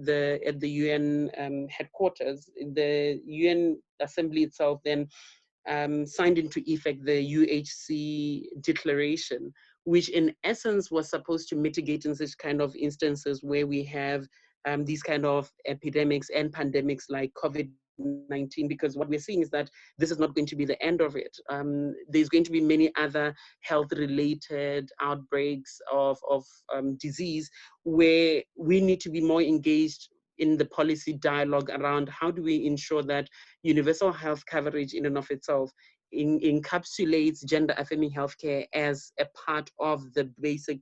at the UN headquarters, the UN Assembly itself then signed into effect the UHC declaration, which in essence was supposed to mitigate in such kind of instances where we have these kind of epidemics and pandemics like COVID-19, because what we're seeing is that this is not going to be the end of it. There's going to be many other health-related outbreaks of disease where we need to be more engaged in the policy dialogue around how do we ensure that universal health coverage in and of itself encapsulates gender affirming healthcare as a part of the basic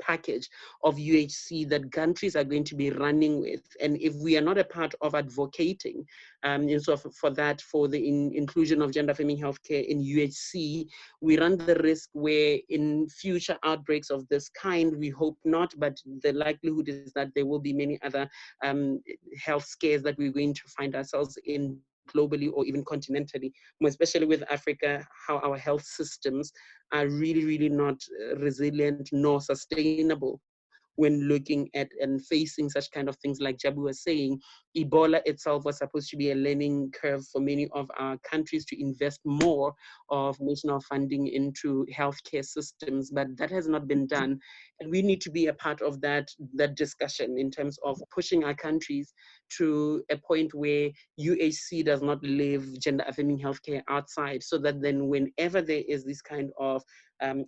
package of UHC that countries are going to be running with. And if we are not a part of advocating for the inclusion of gender affirming healthcare in UHC, we run the risk where in future outbreaks of this kind, we hope not, but the likelihood is that there will be many other health scares that we're going to find ourselves in globally or even continentally, more especially with Africa, how our health systems are really, really not resilient nor sustainable when looking at and facing such kind of things like Jabu was saying. Ebola itself was supposed to be a learning curve for many of our countries to invest more of national funding into healthcare systems, but that has not been done. And we need to be a part of that discussion in terms of pushing our countries to a point where UHC does not leave gender affirming healthcare outside, so that then whenever there is this kind of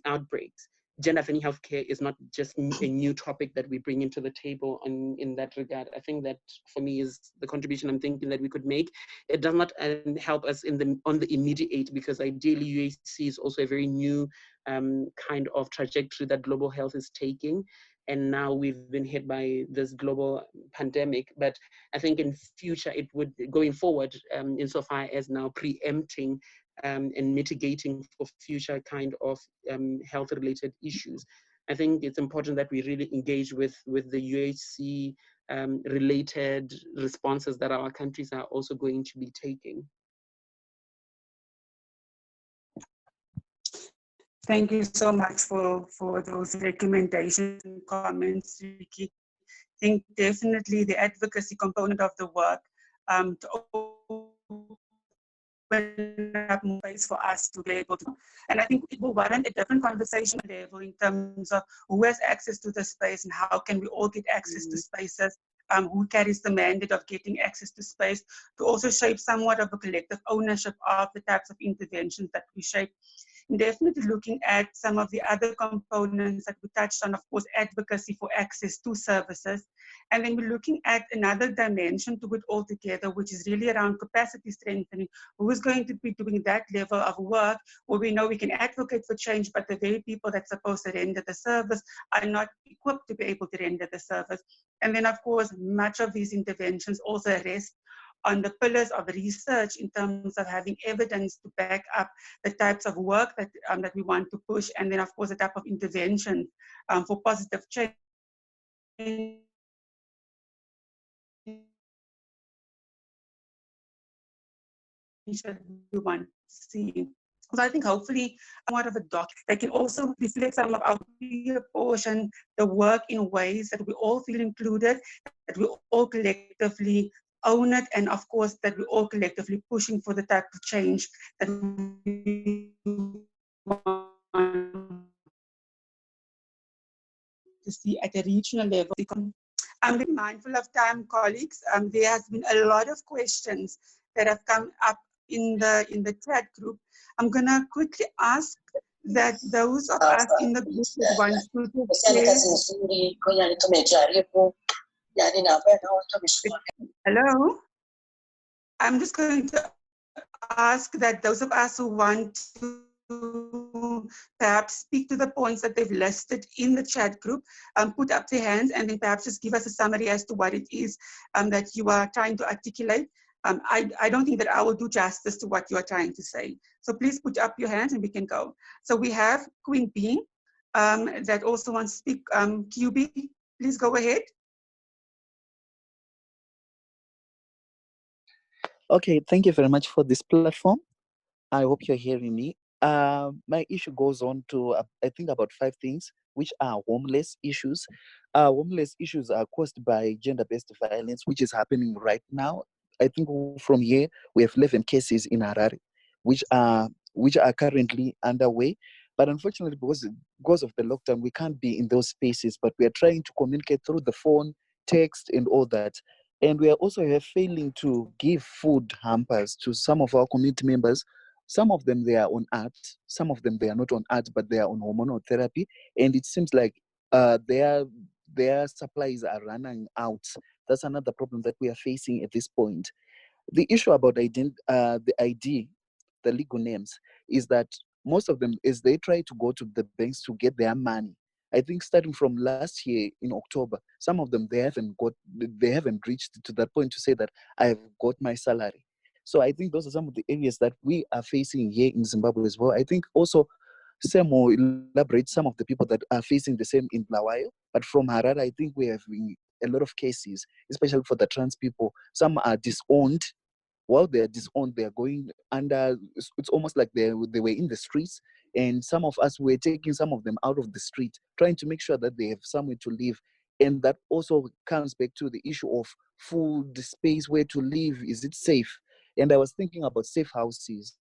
outbreaks, gender affirming healthcare is not just a new topic that we bring into the table in that regard. I think that for me is the contribution I'm thinking that we could make. It does not help us on the immediate, because ideally UHC is also a very new kind of trajectory that global health is taking. And now we've been hit by this global pandemic. But I think in future, it would, going forward, insofar as now preempting and mitigating for future kind of health-related issues, I think it's important that we really engage with the UHC related responses that our countries are also going to be taking. Thank you so much for those recommendations and comments, Ricky. I think definitely the advocacy component of the work to up more space for us to be able to. And I think it will warrant a different conversation level in terms of who has access to the space and how can we all get access to spaces, who carries the mandate of getting access to space, to also shape somewhat of a collective ownership of the types of interventions that we shape. And definitely looking at some of the other components that we touched on, of course, advocacy for access to services. And then we're looking at another dimension to it altogether, which is really around capacity strengthening. Who is going to be doing that level of work where we know we can advocate for change, but the very people that's supposed to render the service are not equipped to be able to render the service. And then, of course, much of these interventions also rest on the pillars of research in terms of having evidence to back up the types of work that, that we want to push, and then, of course, the type of intervention for positive change that we want to see. So I think hopefully somewhat of a doc that can also reflect some of our portion, the work in ways that we all feel included, that we all collectively own it, and of course that we all collectively pushing for the type of change that we want to see at a regional level. I'm being mindful of time, colleagues. There has been a lot of questions that have come up in the chat group. I'm gonna quickly ask that those of us in the group that want to hello. I'm just going to ask that those of us who want to perhaps speak to the points that they've listed in the chat group, put up their hands and then perhaps just give us a summary as to what it is that you are trying to articulate. I don't think that I will do justice to what you are trying to say. So please put up your hands and we can go. So we have Queen Bee that also wants to speak. QB, please go ahead. Okay, thank you very much for this platform. I hope you're hearing me. My issue goes on to, I think, about 5 things, which are homeless issues. Homeless issues are caused by gender-based violence, which is happening right now. I think from here, we have 11 cases in Harare, which are currently underway. But unfortunately, because of the lockdown, we can't be in those spaces, but we are trying to communicate through the phone, text, and all that. And we are also failing to give food hampers to some of our community members. Some of them, they are on art. Some of them, they are not on art, but they are on hormonal therapy. And it seems like their supplies are running out. That's another problem that we are facing at this point. The issue about the ID, the legal names, is that most of them, is they try to go to the banks to get their money. I think starting from last year in October, some of them, they haven't reached to that point to say that I have got my salary. So I think those are some of the areas that we are facing here in Zimbabwe as well. I think also Sam will elaborate some of the people that are facing the same in Blawayo. But from Harare, I think we have a lot of cases, especially for the trans people. Some are disowned. While they're disowned, they're going under, it's almost like they were in the streets. And some of us were taking some of them out of the street, trying to make sure that they have somewhere to live. And that also comes back to the issue of food, space, where to live. Is it safe? And I was thinking about safe houses.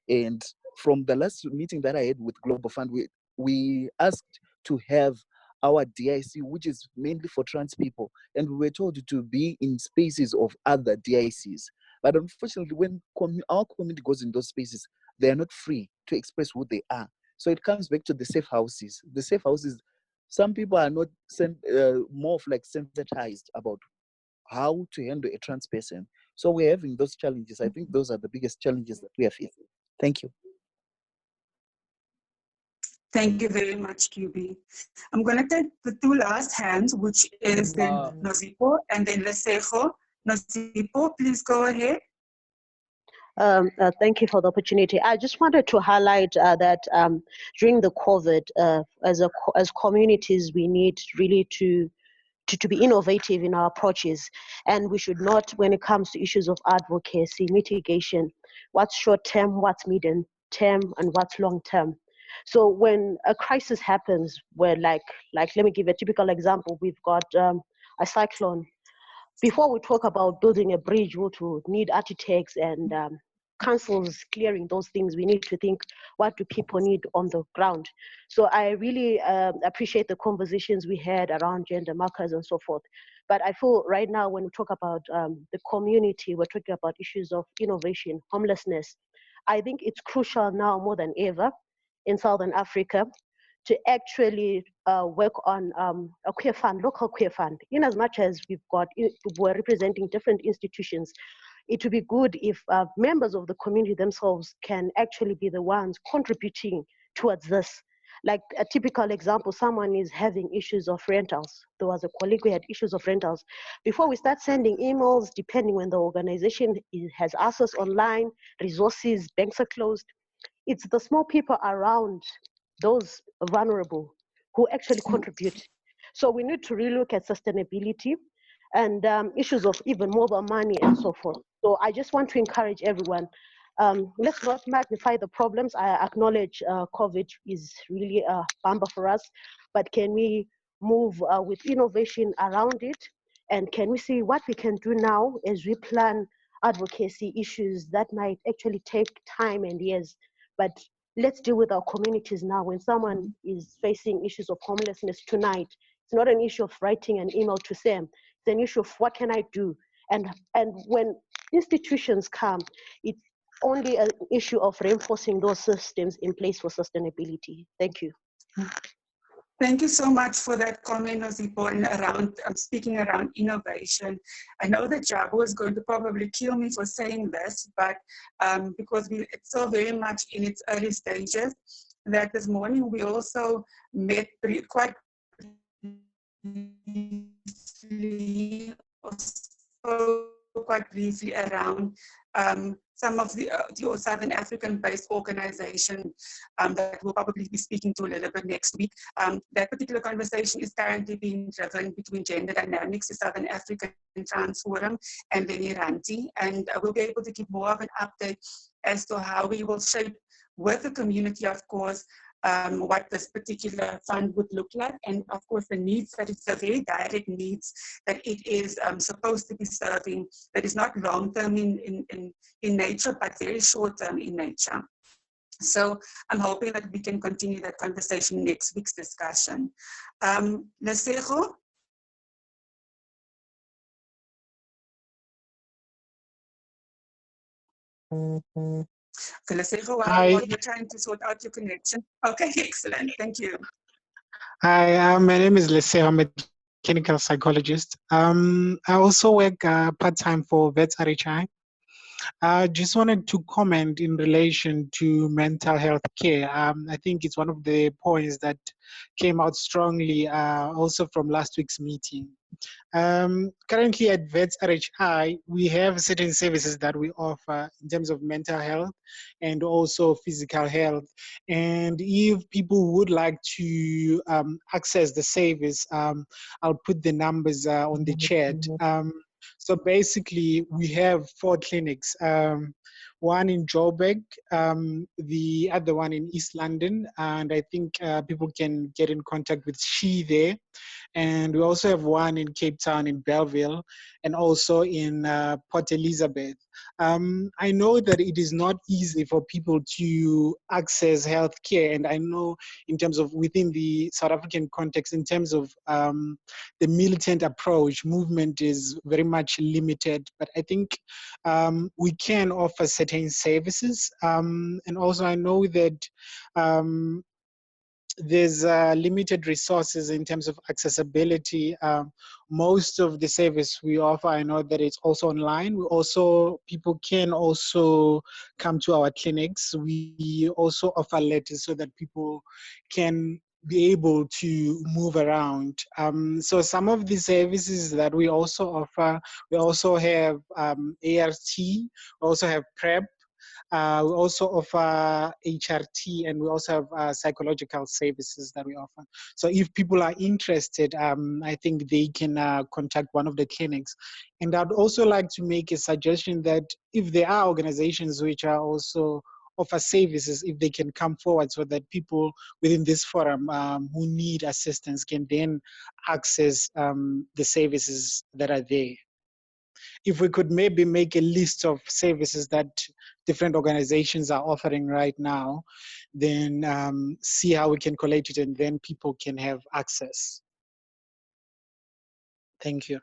And from the last meeting that I had with Global Fund, we asked to have our DIC, which is mainly for trans people, and we were told to be in spaces of other DICs. But unfortunately, when our community goes in those spaces, they are not free to express who they are. So it comes back to the safe houses. The safe houses, some people are not more of like sensitized about how to handle a trans person. So we're having those challenges. I think those are the biggest challenges that we are facing. Thank you. Thank you very much, QB. I'm going to take the two last hands, which is then Nozipo and then Lesejo. Nozipo, please go ahead. Thank you for the opportunity. I just wanted to highlight that during the COVID, as communities, we need really to be innovative in our approaches, and we should not, when it comes to issues of advocacy, mitigation, what's short term, what's medium term, and what's long term. So when a crisis happens, where like let me give a typical example. We've got a cyclone. Before we talk about building a bridge, we would need architects and councils clearing those things, we need to think, what do people need on the ground? So I really appreciate the conversations we had around gender markers and so forth. But I feel right now when we talk about the community, we're talking about issues of innovation, homelessness. I think it's crucial now more than ever in Southern Africa to actually work on a queer fund, local queer fund. In as much as we're representing different institutions, it would be good if members of the community themselves can actually be the ones contributing towards this. Like a typical example, someone is having issues of rentals. There was a colleague who had issues of rentals. Before we start sending emails, depending when the organization has access online, resources, banks are closed, it's the small people around those vulnerable who actually contribute. So we need to relook at sustainability and issues of even mobile money and so forth. So I just want to encourage everyone, let's not magnify the problems. I acknowledge COVID is really a bumper for us, but can we move with innovation around it? And can we see what we can do now as we plan advocacy issues that might actually take time and years, but let's deal with our communities now. When someone is facing issues of homelessness tonight, it's not an issue of writing an email to Sam. It's an issue of what can I do? And when institutions come, it's only an issue of reinforcing those systems in place for sustainability. Thank you. Thank you so much for that comment, Nosipon, around speaking around innovation. I know that Jabu is going to probably kill me for saying this, but because it's still very much in its early stages, that this morning we also met quite briefly, or spoke quite briefly around some of the Southern African-based organization that we'll probably be speaking to a little bit next week. That particular conversation is currently being driven between Gender Dynamics, the Southern African Trans Forum, and Lenny Ranti, and we'll be able to give more of an update as to how we will shape with the community, of course, what this particular fund would look like, and of course the needs, that it's the very direct needs that it is supposed to be serving, that is not long-term in nature, but very short-term in nature. So I'm hoping that we can continue that conversation next week's discussion. Lesego? Okay, Lesego, while you're trying to sort out your connection. Okay, excellent, thank you. Hi, my name is Lesego. I'm a clinical psychologist. I also work part-time for Vets RHI. I just wanted to comment in relation to mental health care. I think it's one of the points that came out strongly also from last week's meeting. Currently at Vets RHI, we have certain services that we offer in terms of mental health and also physical health. And if people would like to access the service, I'll put the numbers on the chat. So basically, we have 4 clinics, one in Joburg, the other one in East London, and I think people can get in contact with She there. And we also have one in Cape Town, in Belleville, and also in Port Elizabeth. I know that it is not easy for people to access healthcare, and I know in terms of within the South African context, in terms of the militant approach, movement is very much limited, but I think we can offer certain services. And also I know that there's limited resources in terms of accessibility. Most of the service we offer, I know that it's also online. People can also come to our clinics. We also offer letters so that people can be able to move around. So some of the services that we also offer, we also have ART, we also have PrEP, we also offer HRT, and we also have psychological services that we offer. So if people are interested, I think they can contact one of the clinics. And I'd also like to make a suggestion that if there are organizations which are also offer services, if they can come forward so that people within this forum who need assistance can then access the services that are there. if we could maybe make a list of services that different organizations are offering right now, then see how we can collate it and then people can have access. Thank you.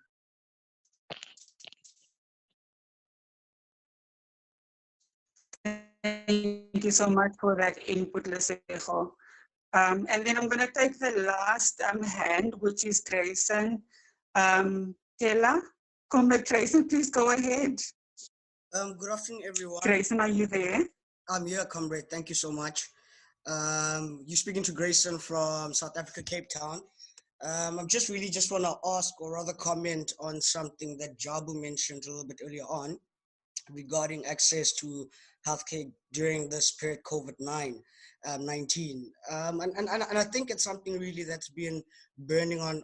Thank you so much for that input, Lesego. And then I'm going to take the last hand, which is Grayson Taylor. Comrade Grayson, please go ahead. Good afternoon, everyone. Grayson, are you there? I'm here, comrade. Thank you so much. You're speaking to Grayson from South Africa, Cape Town. I just want to ask or rather comment on something that Jabu mentioned a little bit earlier on regarding access to healthcare during this period, COVID-19. And I think it's something really that's been burning on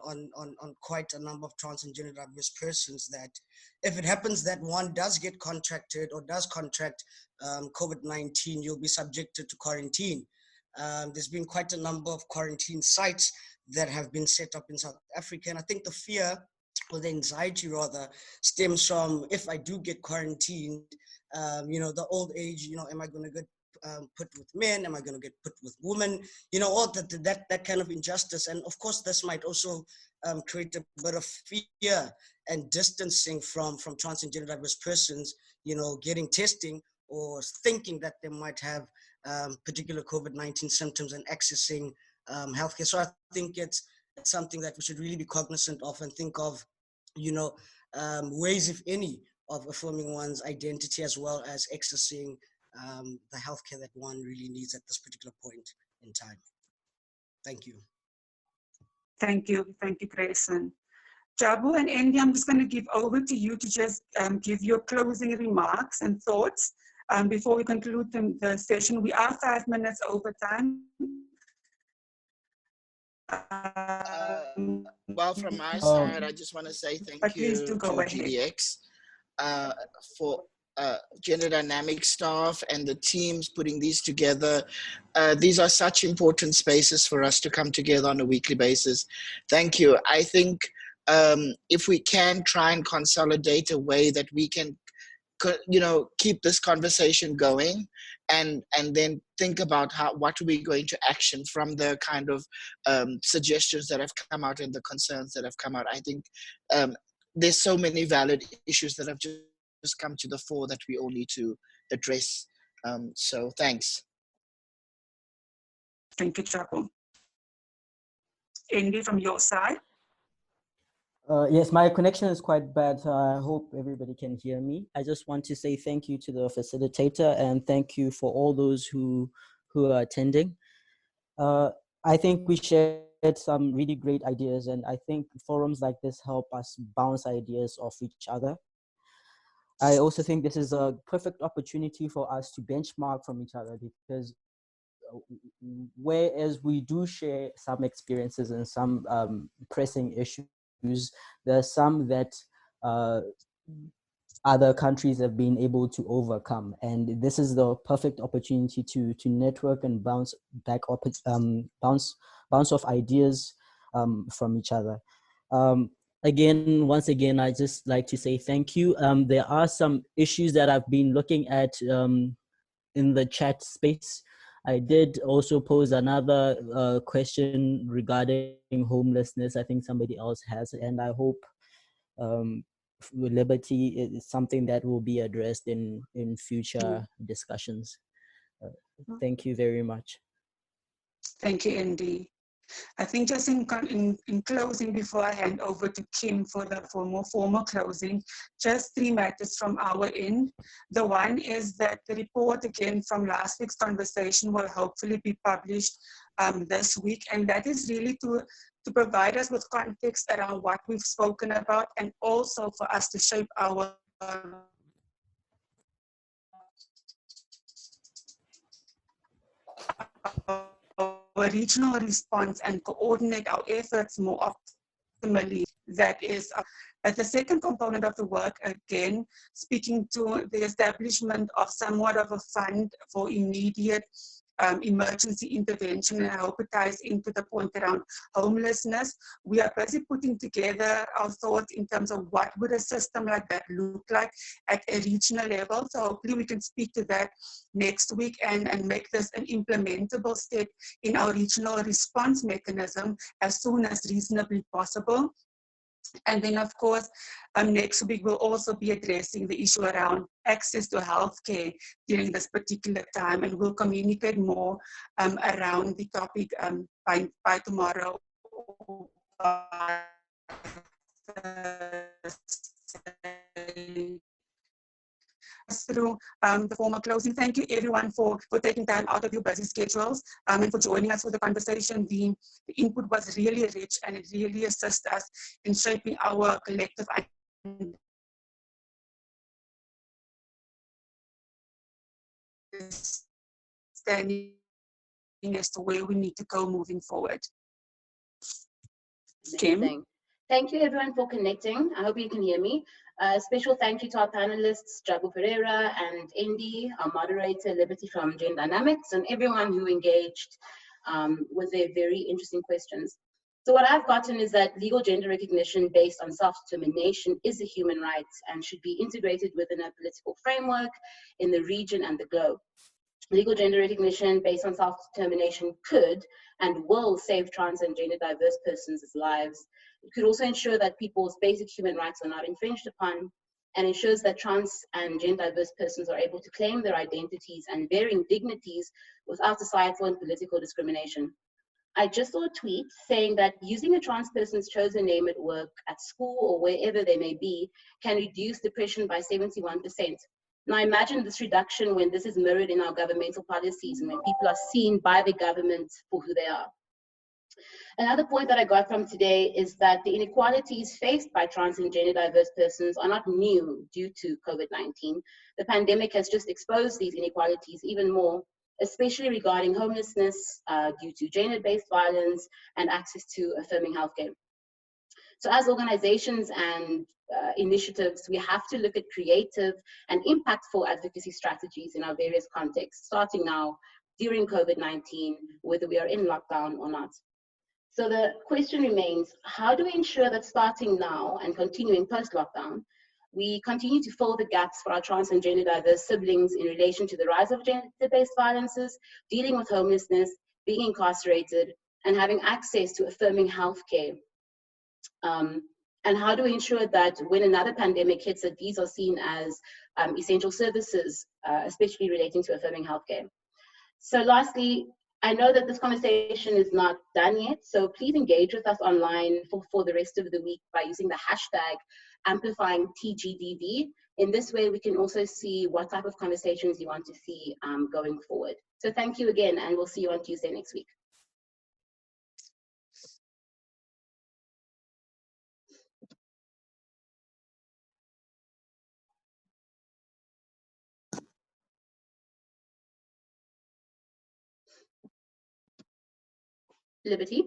quite a number of trans and gender diverse persons, that if it happens that one does get contracted or does contract COVID-19, you'll be subjected to quarantine. There's been quite a number of quarantine sites that have been set up in South Africa, and I think the fear, or the anxiety rather, stems from, if I do get quarantined, the old age, am I going to get put with men? Am I going to get put with women? All that kind of injustice. And of course, this might also create a bit of fear and distancing from trans and gender diverse persons, getting testing or thinking that they might have particular COVID-19 symptoms and accessing healthcare. So I think it's something that we should really be cognizant of and think of, ways, if any, of affirming one's identity as well as accessing the healthcare that one really needs at this particular point in time. Thank you. Thank you, Grayson. Jabu and Andy, I'm just going to give over to you to just give your closing remarks and thoughts before we conclude the session. We are 5 minutes over time. Well, from my side, I just want to say thank you to GDX for gender dynamic staff and the teams putting these together. These are such important spaces for us to come together on a weekly basis. Thank you. I think if we can try and consolidate a way that we can keep this conversation going, and then think about what are we going to action from the kind of suggestions that have come out and the concerns that have come out. I think there's so many valid issues that have just come to the fore that we all need to address. So thanks. Thank you, Jabu. Andy, from your side? Yes, my connection is quite bad. I hope everybody can hear me. I just want to say thank you to the facilitator and thank you for all those who are attending. I think we shared some really great ideas, and I think forums like this help us bounce ideas off each other. I also think this is a perfect opportunity for us to benchmark from each other, because whereas we do share some experiences and some pressing issues, there are some that other countries have been able to overcome, and this is the perfect opportunity to network and bounce off ideas from each other. Once again, I just like to say thank you. There are some issues that I've been looking at in the chat space. I did also pose another question regarding homelessness. I think somebody else has, and I hope liberty is something that will be addressed in future discussions. Thank you very much. Thank you, Andy. I think just in closing, before I hand over to Kim for more formal closing, just 3 matters from our end. The one is that the report again from last week's conversation will hopefully be published this week, and that is really to provide us with context around what we've spoken about, and also for us to shape our regional response and coordinate our efforts more optimally. That is the second component of the work, again, speaking to the establishment of somewhat of a fund for immediate emergency intervention, and I hope it ties into the point around homelessness. We are busy putting together our thoughts in terms of what would a system like that look like at a regional level. So hopefully we can speak to that next week and make this an implementable step in our regional response mechanism as soon as reasonably possible. And then, of course, next week we'll also be addressing the issue around access to healthcare during this particular time, and we'll communicate more around the topic by tomorrow. Through the formal closing. Thank you everyone for taking time out of your busy schedules and for joining us for the conversation. The input was really rich and it really assists us in shaping our collective understanding as to where we need to go moving forward. Kim? Thank you everyone for connecting. I hope you can hear me. Special thank you to our panelists, Jabu Pereira and Andy, our moderator, Liberty from Gender Dynamics, and everyone who engaged with their very interesting questions. So what I've gotten is that legal gender recognition based on self-determination is a human right and should be integrated within a political framework in the region and the globe. Legal gender recognition based on self-determination could and will save trans and gender diverse persons' lives. It could also ensure that people's basic human rights are not infringed upon, and ensures that trans and gender diverse persons are able to claim their identities and varying dignities without societal and political discrimination. I just saw a tweet saying that using a trans person's chosen name at work, at school, or wherever they may be can reduce depression by 71%. Now imagine this reduction when this is mirrored in our governmental policies and when people are seen by the government for who they are. Another point that I got from today is that the inequalities faced by trans and gender diverse persons are not new due to COVID-19. The pandemic has just exposed these inequalities even more, especially regarding homelessness due to gender-based violence and access to affirming healthcare. So as organizations and initiatives, we have to look at creative and impactful advocacy strategies in our various contexts, starting now during COVID-19, whether we are in lockdown or not. So the question remains, how do we ensure that starting now and continuing post-lockdown, we continue to fill the gaps for our trans and gender diverse siblings in relation to the rise of gender-based violences, dealing with homelessness, being incarcerated, and having access to affirming healthcare? And how do we ensure that when another pandemic hits, that these are seen as essential services, especially relating to affirming healthcare? So lastly, I know that this conversation is not done yet, so please engage with us online for the rest of the week by using the hashtag Amplifying TGDV. In this way, we can also see what type of conversations you want to see going forward. So thank you again, and we'll see you on Tuesday next week. Liberty?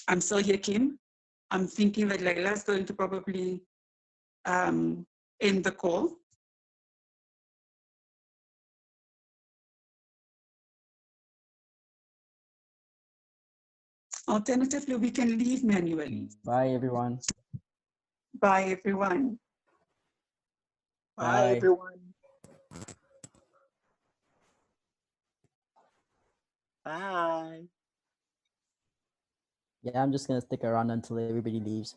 I'm still here, Kim. I'm thinking that Leila is going to probably end the call. Alternatively, we can leave manually. Bye, everyone. Bye, everyone. Bye, everyone. Bye. Yeah, I'm just gonna stick around until everybody leaves.